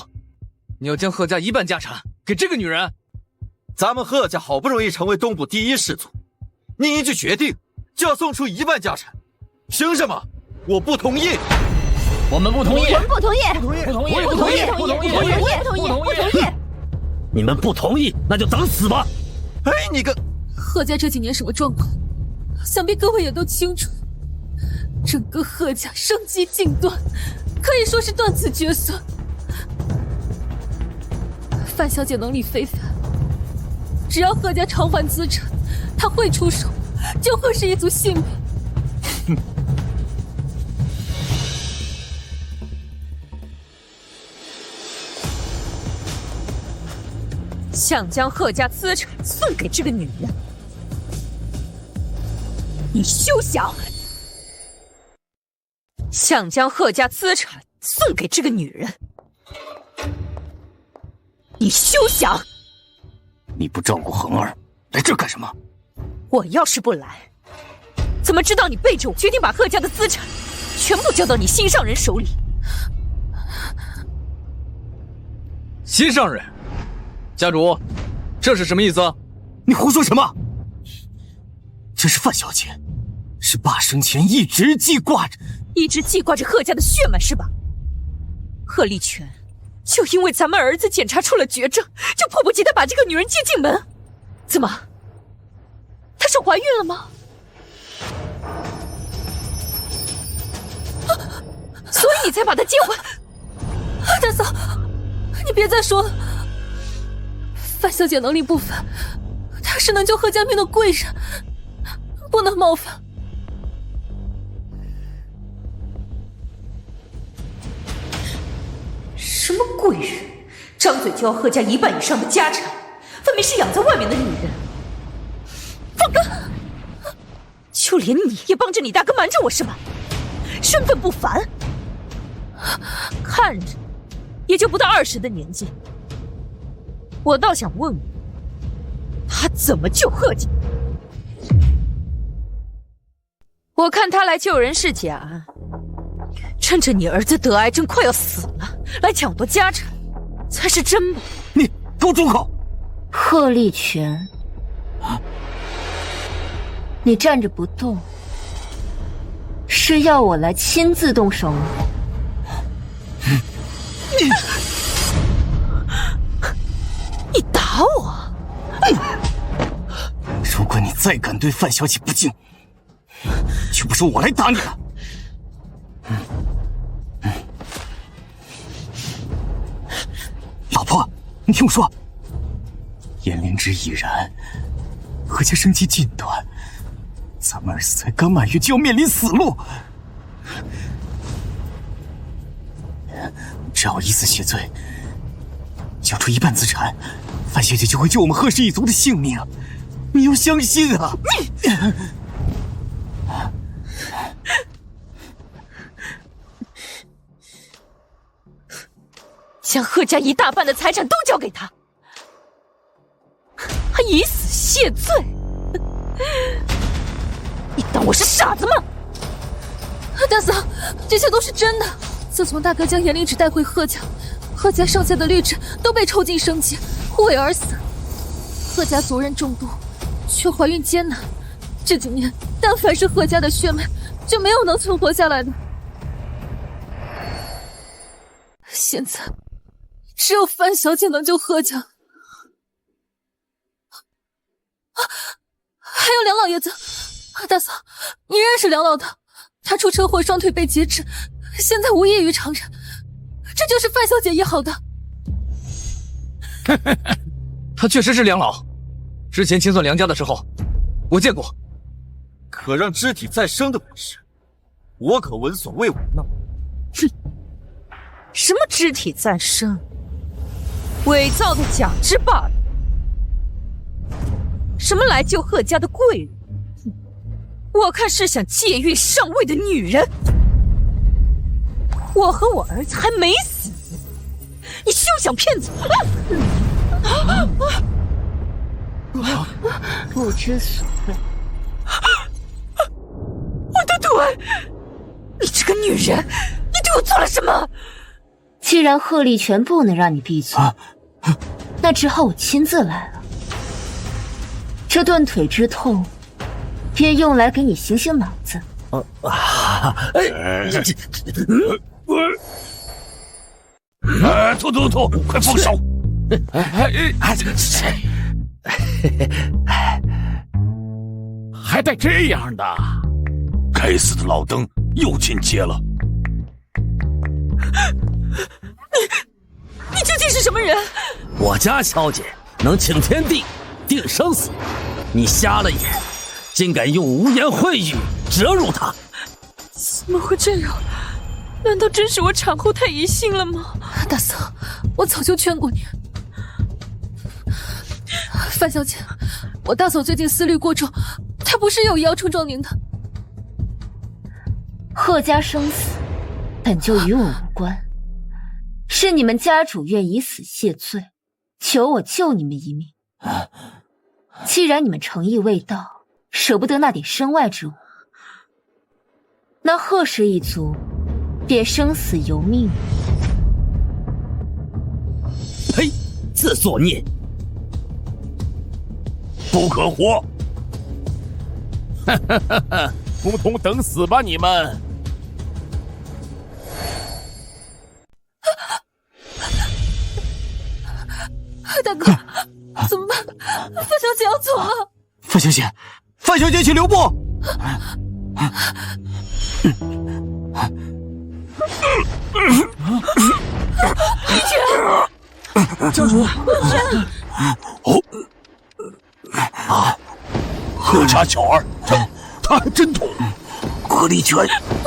你要将贺家1半家产给这个女人？咱们贺家好不容易成为东部第1氏族，你一句决定就要送出1半家产，凭什么？我不同意！我们不同意！我们不同意！不同意！不同意！不同意！你们不同意，那就等死吧！哎，你个！贺家这几年什么状况，想必各位也都清楚。整个贺家生机尽断，可以说是断子绝孙。范小姐能力非凡，只要贺家偿还资产，她会出手救贺氏一族性命。想将贺家资产送给这个女人，你休想！想将贺家资产送给这个女人，你休想！你不照顾恒儿，来这干什么？我要是不来，怎么知道你背着我决定把贺家的资产全部交到你心上人手里？心上人，家主，这是什么意思？你胡说什么？这是范小姐，是爸生前一直记挂着贺家的血脉是吧？贺立全，就因为咱们儿子检查出了绝症，就迫不及待把这个女人接进门。怎么？她是怀孕了吗？所以你才把她接回？大嫂，你别再说了。范小姐能力不凡，她是能救贺家命的贵人，不能冒犯。什么贵人？张嘴就要贺家1半以上的家产，分明是养在外面的女人。放开！就连你也帮着你大哥瞒着我是吧？身份不凡，看着也就不到20的年纪。我倒想问问，他怎么救贺家？我看他来救人是假，趁着你儿子得癌症快要死了，来抢夺家产，才是真吧？你给我住口！贺立全，你站着不动，是要我来亲自动手吗？你打我！如果你再敢对范小姐不敬，就不是我来打你了。老婆，你听我说，燕灵芝已然，何家生机尽断，咱们儿子才刚满月就要面临死路。只要我以死谢罪，交出1半资产，范小姐就会救我们贺氏一族的性命。你要相信啊！将贺家1大半的财产都交给他，还以死谢罪？你当我是傻子吗？大嫂，这些都是真的。自从大哥将炎灵纸带回贺家，贺家剩下的绿植都被抽尽生机，枯萎而死。贺家族人众多，却怀孕艰难。这几年，但凡是贺家的血脉，就没有能存活下来的。现在，只有范小姐能救贺家。还有梁老爷子，大嫂，你认识梁老的？他出车祸，双腿被截肢，现在无异于常人。这就是范小姐医好的。他确实是梁老，之前清算梁家的时候，我见过。可让肢体再生的本事，我可闻所未闻呢。哼，什么肢体再生？伪造的假肢罢了。什么来救贺家的贵人？我看是想借孕上位的女人。我和我儿子还没死，你休想骗走！不知所谓。我的腿！你这个女人，你对我做了什么？既然贺立全不能让你闭嘴，那只好我亲自来了。这断腿之痛，便用来给你醒醒脑子。吐，快放手！还带这样的？该死的老登又进阶了！你究竟是什么人？我家小姐能请天地定生死，你瞎了眼，竟敢用污言秽语折辱她！怎么会这样？难道真是我产后太疑心了吗？大嫂，我早就劝过你。范小姐，我大嫂最近思虑过重，她不是有意要冲撞您的。贺家生死本就与我无关，是你们家主愿以死谢罪，求我救你们一命。既然你们诚意未到，舍不得那点身外之物。那贺氏一族便生死由命。呸！自作孽！不可活！哈哈哈哈！统统等死吧你们！大哥，怎么办？范小姐要走了。范小姐，范小姐，请留步！李全，教主，哦，贺家小儿，他还真懂。郭立全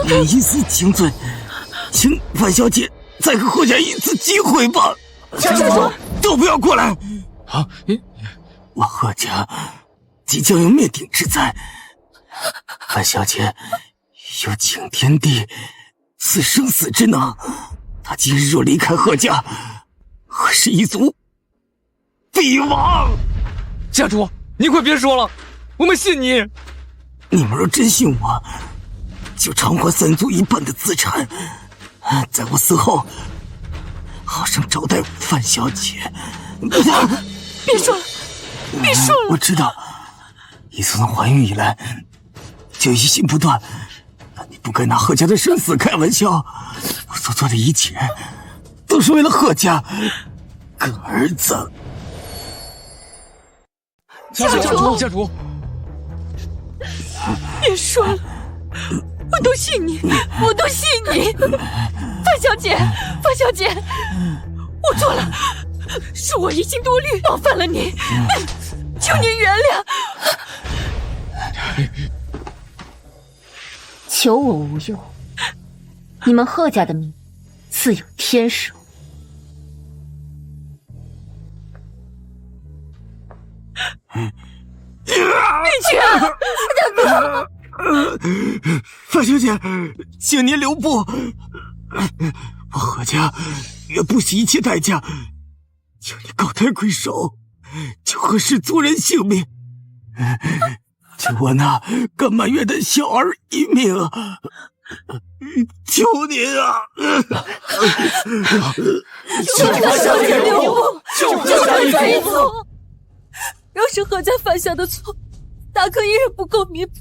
也一丝情罪，请范小姐再给贺家一次机会吧。教主，都不要过来！啊，我贺家即将有灭顶之灾，范小姐有请天地赐生死之能，她今日若离开贺家，贺氏一族必亡。家主，你快别说了，我们信你。你们若真信我，就偿还三族一半的资产，在我死后好生招待范小姐。别说了，别说了。我知道，你从怀孕以来就疑心不断，但你不该拿贺家的生死开玩笑。我所做的一切都是为了贺家跟儿子。家主，别说了，我都信你，我都信你。范小姐，我错了，是我疑心多虑，冒犯了你，求您原谅。求我无忧，你们贺家的命自有天数。李全，大哥，范小姐，请您留步。我贺家愿不惜一切代价，求你高抬贵手，救贺氏族人性命，救我那甘满月的小儿一命啊！求您啊！求范小姐留步，求范小姐走。若是贺家犯下的错，大哥一人不够弥补，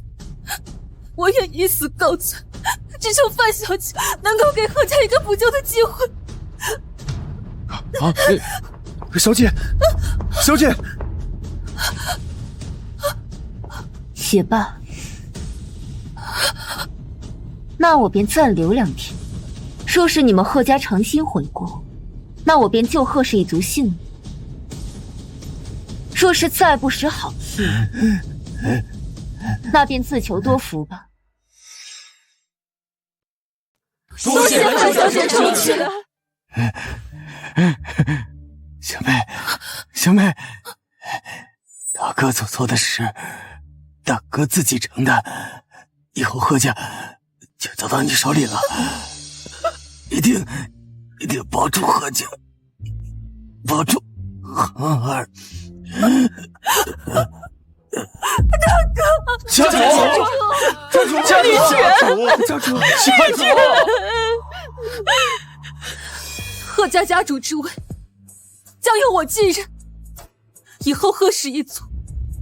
我愿以死告罪，只求范小姐能够给贺家一个补救的机会。啊，小姐，也罢，那我便暂留2天。若是你们贺家诚心悔过，那我便救贺氏一族性命。若是再不识好气，那便自求多福吧。多谢范小姐成全。小妹，大哥所做的事，大哥自己承担，以后贺家就交到你手里了，一定保住贺家，保住恒儿。大哥，家主，贺家家主之位将由我继任，以后贺氏一族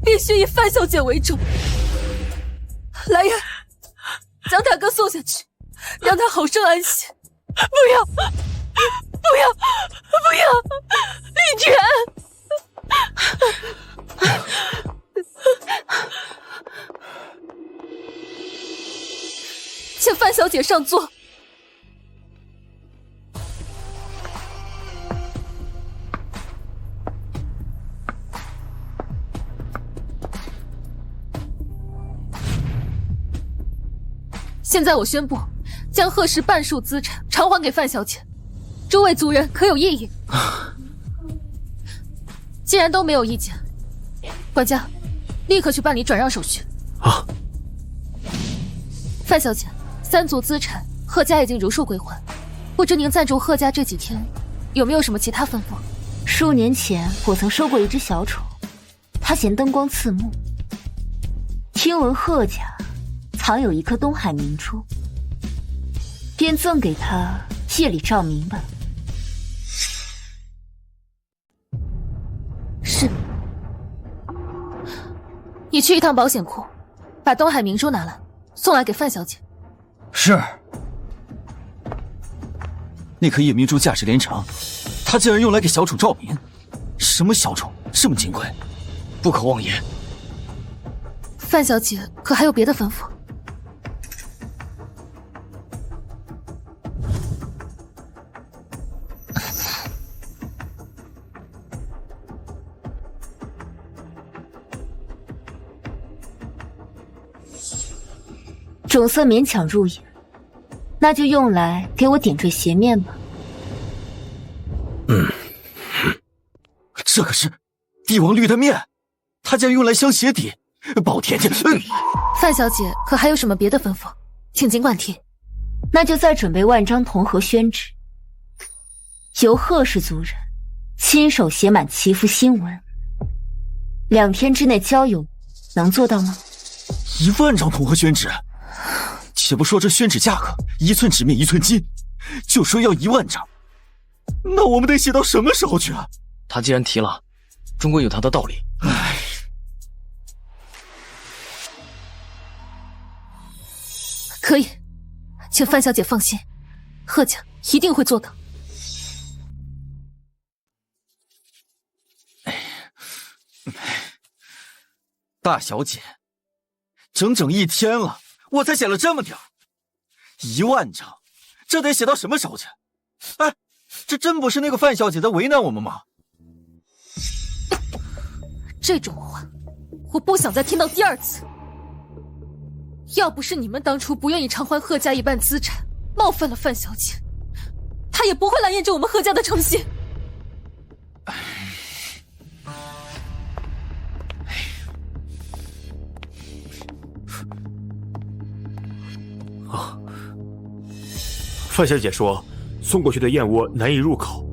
必须以范小姐为重。来人，将大哥送下去，让他好生安息。不要，李全。请范小姐上座。现在我宣布，将贺氏半数资产偿还给范小姐，诸位族人可有异议？既然都没有意见，管家，立刻去办理转让手续。好。范小姐，3族资产贺家已经如数归还，不知您暂住贺家这几天，有没有什么其他吩咐？数年前我曾收过一只小丑，它嫌灯光刺目，听闻贺家藏有一颗东海明珠，便赠给他夜里照明吧。是。你去一趟保险库，把东海明珠拿来，送来给范小姐。是。那颗夜明珠价值连城，他竟然用来给小丑照明。什么小丑这么金贵，不可妄言。范小姐可还有别的吩咐？种色勉强入眼，那就用来给我点缀鞋面吧。这可是帝王绿的面，他竟然用来镶鞋底，宝天天！范小姐可还有什么别的吩咐？请尽管提。那就再准备万张铜盒宣纸，由贺氏族人亲手写满祈福新闻，2天之内交有，能做到吗？1万张铜盒宣纸，且不说这宣纸价格1寸纸面1寸金，就说要1万张，那我们得写到什么时候去啊？他既然提了，终归有他的道理。唉，可以，请范小姐放心，贺家一定会做到。大小姐，整整1天了，我才写了这么点儿，1万张，这得写到什么时候去？哎，这真不是那个范小姐在为难我们吗？这种话，我不想再听到第2次。要不是你们当初不愿意偿还贺家一半资产，冒犯了范小姐，她也不会来验证我们贺家的诚信。范小姐说，送过去的燕窝难以入口，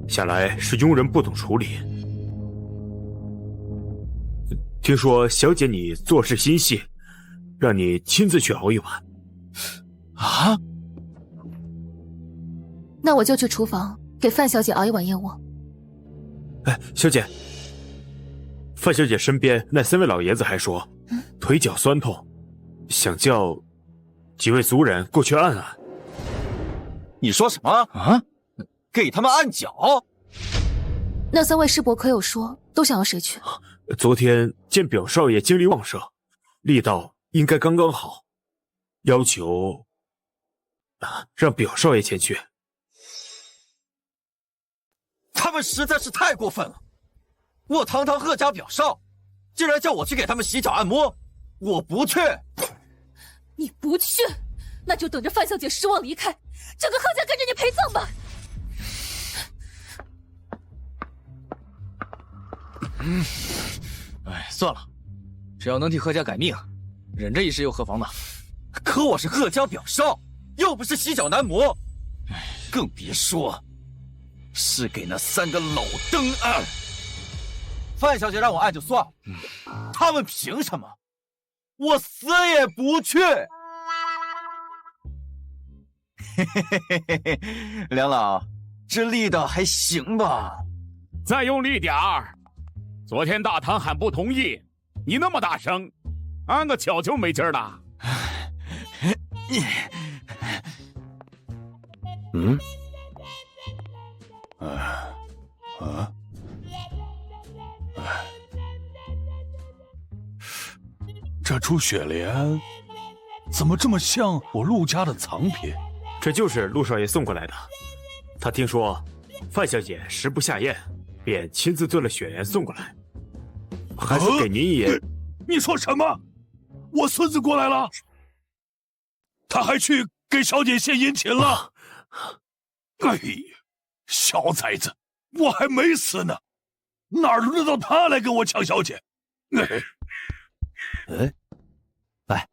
想来是佣人不懂处理。听说小姐你做事心细，让你亲自去熬一碗。啊？那我就去厨房给范小姐熬一碗燕窝。哎，小姐，范小姐身边那3位老爷子还说，腿脚酸痛，想叫几位族人过去按按。你说什么啊？给他们按脚？那3位师伯可有说都想要谁去？昨天见表少爷精力旺盛，力道应该刚刚好，要求让表少爷前去。他们实在是太过分了！我堂堂贺家表少，竟然叫我去给他们洗脚按摩，我不去。你不去，那就等着范小姐失望离开，整个贺家跟着你陪葬吧。哎，算了，只要能替贺家改命，忍这一时又何妨呢？可我是贺家表少，又不是洗脚男模，更别说是给那3个老登按。范小姐让我按就算了，他们凭什么？我死也不去。嘿嘿嘿嘿嘿，梁老，这力道还行吧？再用力点儿。昨天大堂喊不同意，你那么大声，按个脚就没劲儿了。这株雪莲怎么这么像我陆家的藏品？这就是陆少爷送过来的。他听说范小姐食不下咽，便亲自做了雪莲送过来，还是给您也。你说什么？我孙子过来了，他还去给小姐献殷勤了。哎呀，小崽子，我还没死呢，哪轮得到他来跟我抢小姐？哎，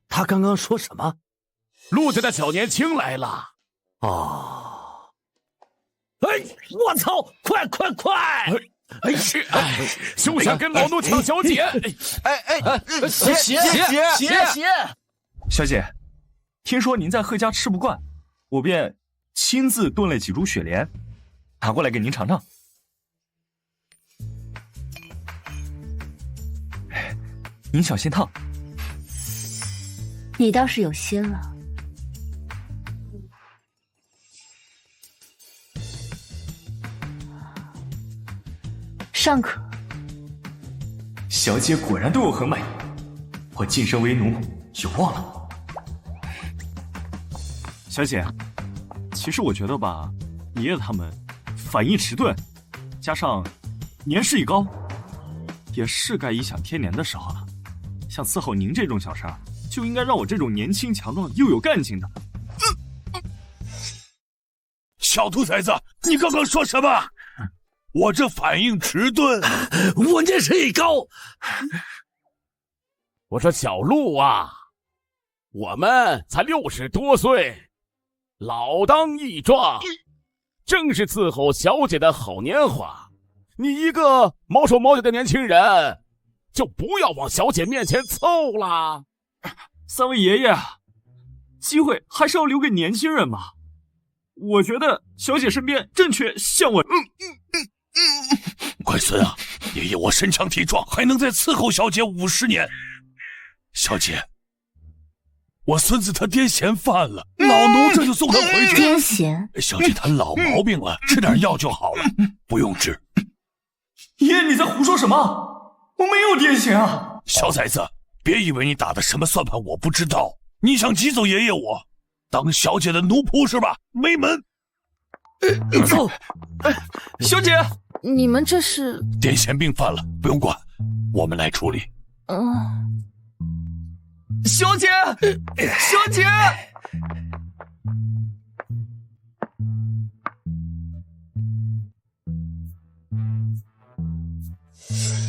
他刚刚说什么？陆家的小年轻来了。哦，哎，我操！快！是，休想跟老奴抢小姐！鞋，小姐，听说您在贺家吃不惯，我便亲自炖了几株雪莲，拿过来给您尝尝。您小心烫。你倒是有心了。尚可。小姐果然对我很满意，我晋升为奴有望了。小姐，其实我觉得吧，爷爷他们反应迟钝，加上年事已高，也是该颐享天年的时候了。像伺候您这种小事，就应该让我这种年轻强壮又有干劲的。小兔崽子，你刚刚说什么？我这反应迟钝，我年事已高。我说小鹿啊，我们才60多岁，老当益壮，正是伺候小姐的好年华。你一个毛手毛脚的年轻人，就不要往小姐面前凑啦。三位爷爷，机会还是要留给年轻人嘛。我觉得小姐身边正缺像我。乖孙啊，爷爷我身强体壮，还能再伺候小姐50年。小姐，我孙子他癫痫犯了，老奴这就送他回去。癫痫？小姐他老毛病了，吃点药就好了，不用治。爷爷你在胡说什么？我没有癫痫啊！小崽子，别以为你打的什么算盘我不知道。你想挤走爷爷我，当小姐的奴仆是吧？没门！走，小姐，你们这是癫痫病犯了，不用管，我们来处理。小姐，小姐，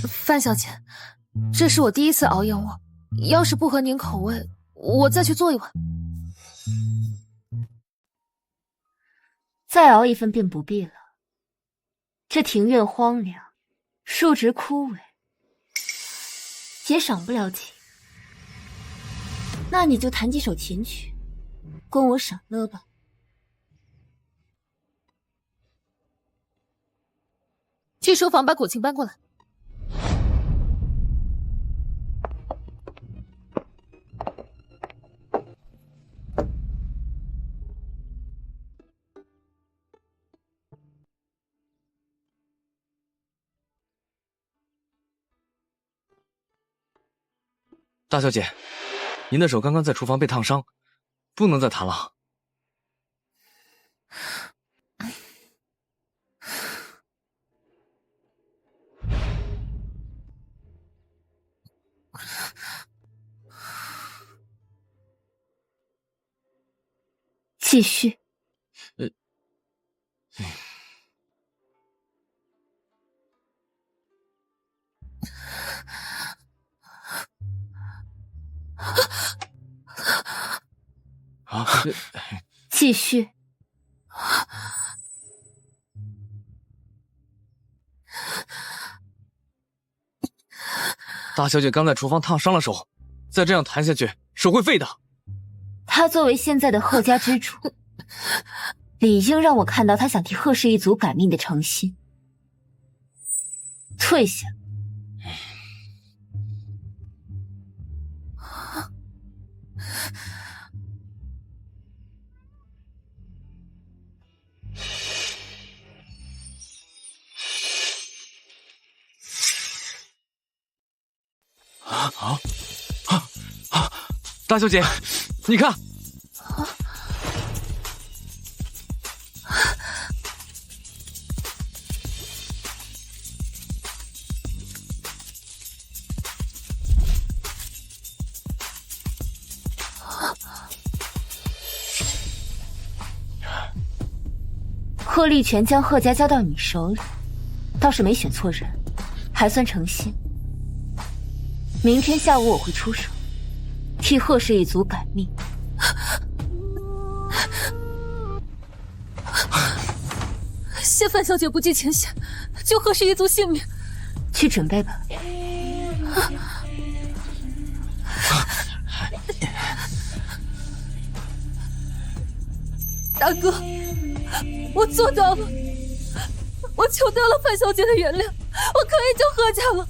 范小姐，这是我第一次熬燕窝，要是不合您口味，我再去做一碗。再熬一份便不必了。这庭院荒凉，树植枯萎，也赏不了景。那你就弹几首琴曲，供我赏乐吧。去书房把古琴搬过来。大小姐，您的手刚刚在厨房被烫伤，不能再弹了。继续。继续。大小姐刚在厨房烫伤了手，再这样弹下去，手会废的。他作为现在的贺家之主，理应让我看到他想替贺氏一族改命的诚心。退下。大小姐，你看，贺立全将贺家交到你手里，倒是没选错人，还算诚心。明天下午我会出手，替贺氏一族改命。谢范小姐不计前嫌，救贺氏一族性命。去准备吧。大哥，我做到了，我求到了范小姐的原谅，我可以救贺家了。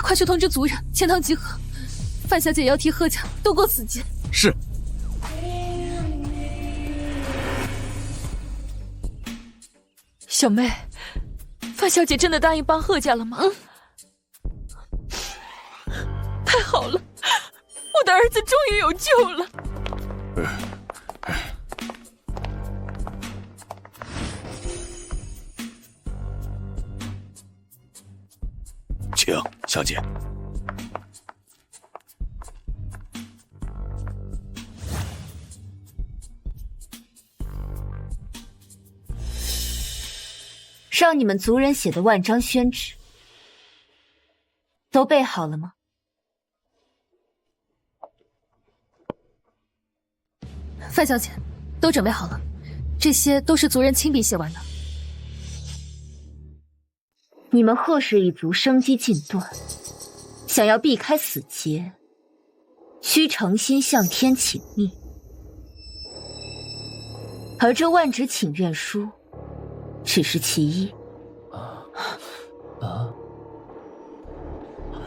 快去通知族人前堂集合，范小姐要替贺家度过此劫。是。小妹，范小姐真的答应帮贺家了吗？太好了，我的儿子终于有救了。请，小姐。让你们族人写的万张宣旨，都备好了吗？范小姐，都准备好了，这些都是族人亲笔写完的。你们贺氏一族生机尽断，想要避开死劫，需诚心向天请命。而这万纸请愿书，只是其一。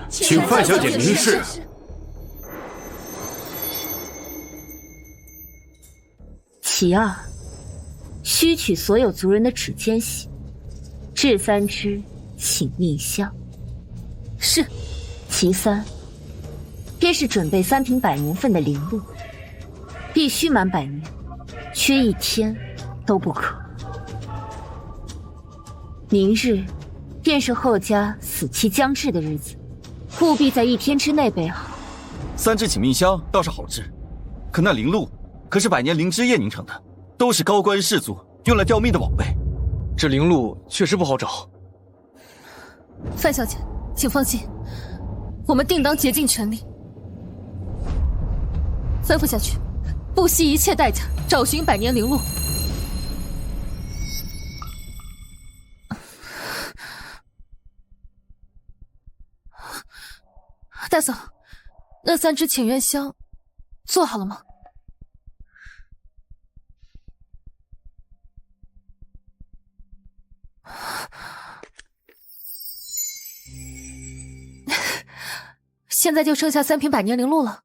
请范小姐明示。其二，需取所有族人的指尖血，制3支请命香。是。其三，便是准备3瓶100年份的灵露，必须满100年，缺1天都不可。明日便是贺家死期将至的日子，务必在1天之内备好。3支请命香倒是好治，可那灵露可是100年灵之液凝成的，都是高官士族用来吊命的宝贝。这灵露确实不好找。范小姐，请放心，我们定当竭尽全力。吩咐下去，不惜一切代价找寻100年灵露。大嫂，那3支请愿香做好了吗？现在就剩下3瓶100年灵露了。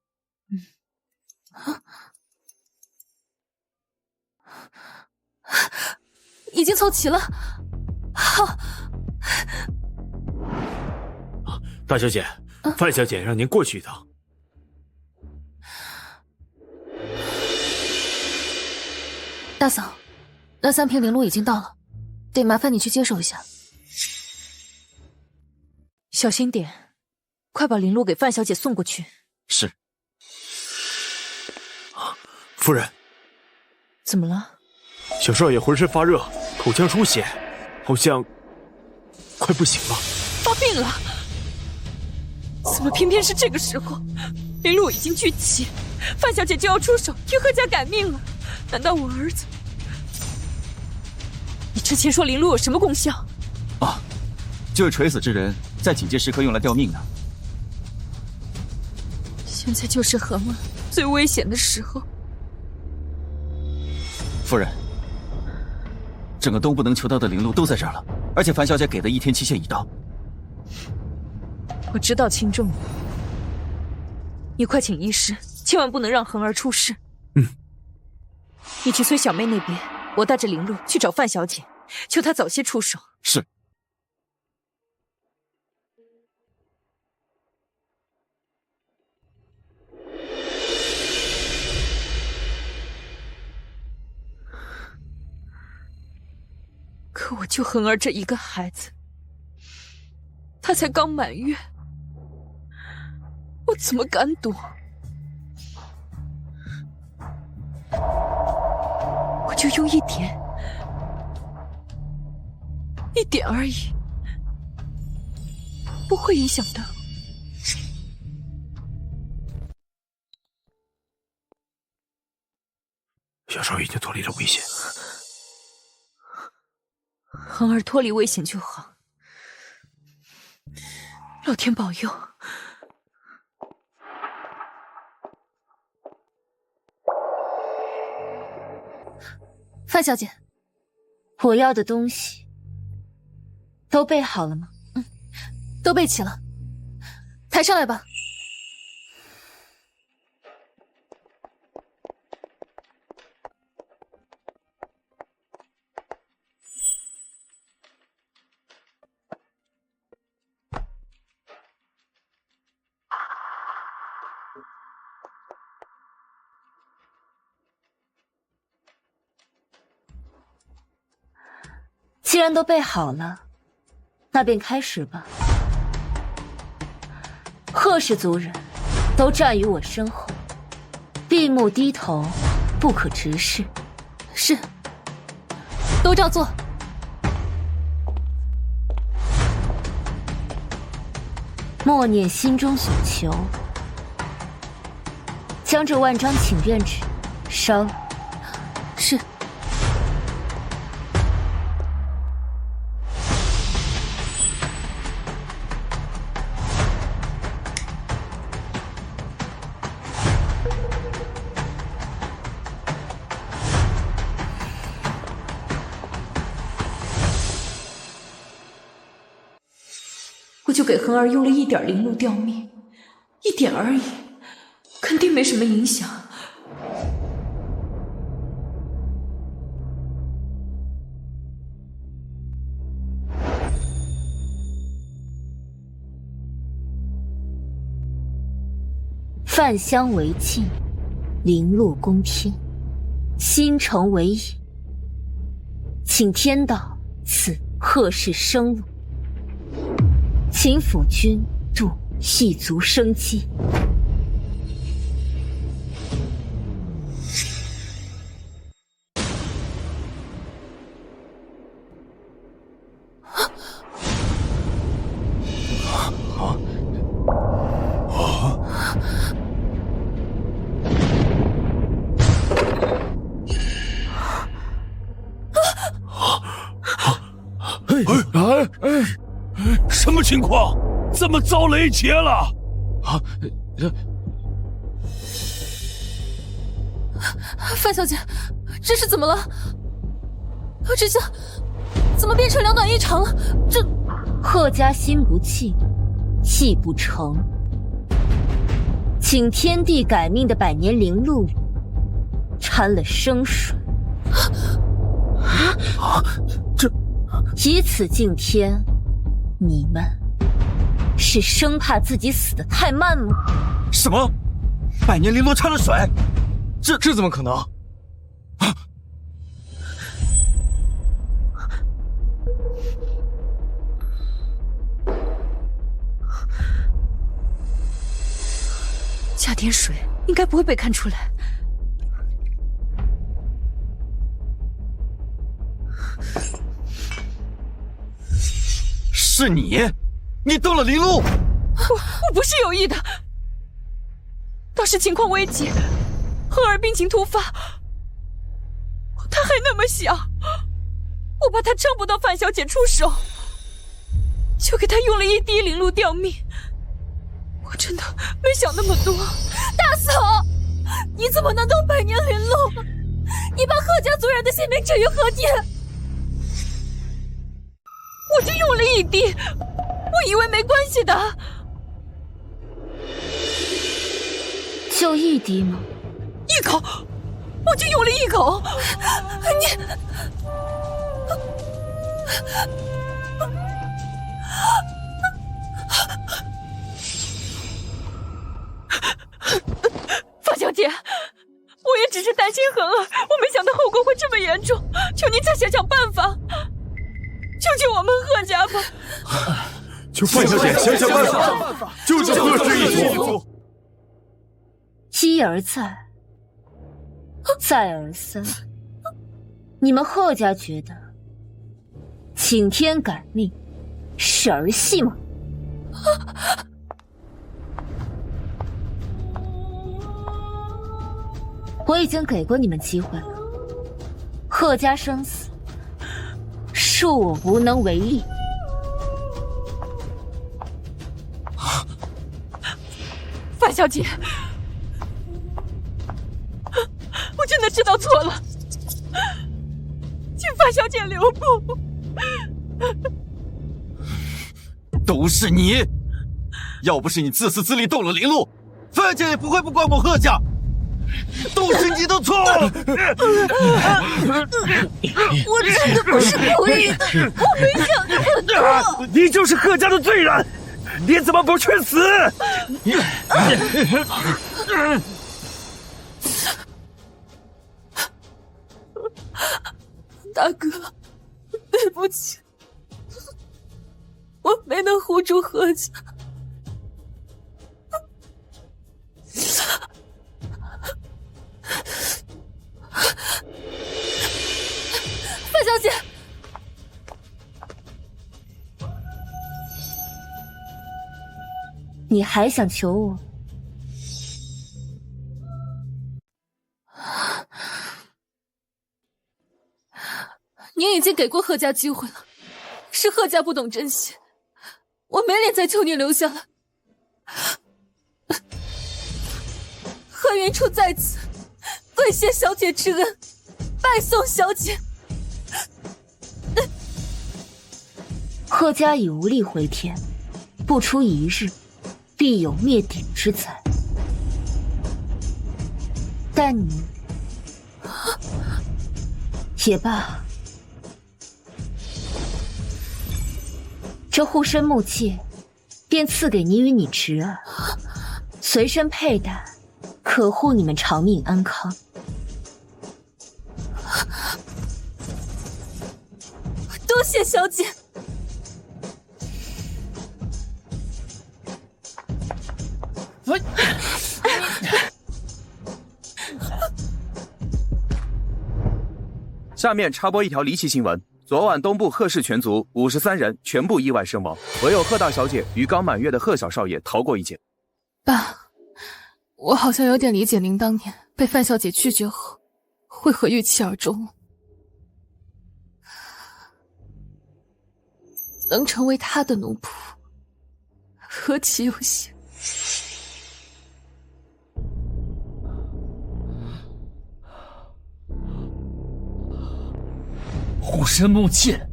已经凑齐了。好。大小姐，范小姐让您过去一趟。大嫂，那3瓶灵露已经到了，得麻烦你去接手一下。小心点，快把灵露给范小姐送过去。是。夫人，怎么了？小少爷浑身发热，口腔出血，好像快不行了。发病了？怎么偏偏是这个时候？灵露已经聚齐，范小姐就要出手替贺家改命了。难道我儿子？你之前说灵露有什么功效？啊，就是垂死之人在紧急时刻用来吊命的。现在就是河马最危险的时候。夫人，整个东部能求到的灵露都在这儿了，而且樊小姐给的1天期限已到。我知道轻重，你快请医师，千万不能让恒儿出事。你去崔小妹那边，我带着灵露去找范小姐，求她早些出手。是。可我就恒儿这一个孩子，他才刚满月，我怎么敢躲？我就用一点而已，不会影响的。小少已经脱离了危险。恒儿脱离危险就好。老天保佑。范小姐，我要的东西都备好了吗？都备齐了。抬上来吧。既然都备好了，那便开始吧。贺氏族人都站于我身后，闭目低头，不可直视。是，都照做。默念心中所求，将这万张请愿纸烧了。是。我就给恒儿用了一点灵露吊命，一点而已，肯定没什么影响。饭香为镜，灵露宫天，心诚为引，请天道赐贺氏生路，请辅君助异族生机。什么情况？怎么遭雷劫了？范小姐，这是怎么了？这下怎么变成两短一长了？这贺家心不静，气不成，请天地改命的百年灵露里掺了生水，以此敬天。你们是生怕自己死得太慢吗？什么？百年灵露掺了水？这怎么可能？加点水应该不会被看出来。是你动了灵露！我不是有意的，倒是情况危急，恒儿病情突发，他还那么小，我怕他撑不到范小姐出手，就给他用了一滴灵露吊命。我真的没想那么多。大嫂，你怎么能动百年灵露？你把贺家族人的性命置于何地？我就用了一滴，我以为没关系的。就一滴吗？一口，我就用了一口。你，范小姐，我也只是担心恒儿，我没想到后果会这么严重，求您再想想办法。救救我们贺家吧！求范小姐想想办法，救救贺氏一族！一而再，再而三，你们贺家觉得请天改命是儿戏吗？我已经给过你们机会了，贺家生死恕我无能为力。范小姐，我真的知道错了，请范小姐留步。都是你！要不是你自私自利动了林路，范家也不会不管我贺家。都是你的错！我真的不是故意的，我没想这么多。你就是贺家的罪人，你怎么不去死？大哥，对不起，我没能护住贺家。范小姐，你还想求我？您已经给过贺家机会了，是贺家不懂珍惜，我没脸再求您留下来。贺云初在此跪谢小姐之恩，拜送小姐。贺家已无力回天，不出一日，必有灭顶之灾。但你也罢，这护身木戒便赐给你与你侄儿，随身佩戴，可护你们长命安康。多谢小姐。下面插播一条离奇新闻：昨晚东部贺氏全族53人全部意外身亡，唯有贺大小姐与刚满月的贺小少爷逃过一劫。爸，我好像有点理解您当年被范小姐拒绝后为何郁气而终。能成为她的奴仆，何其有幸！护身木剑，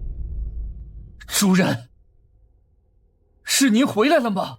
主人，是您回来了吗？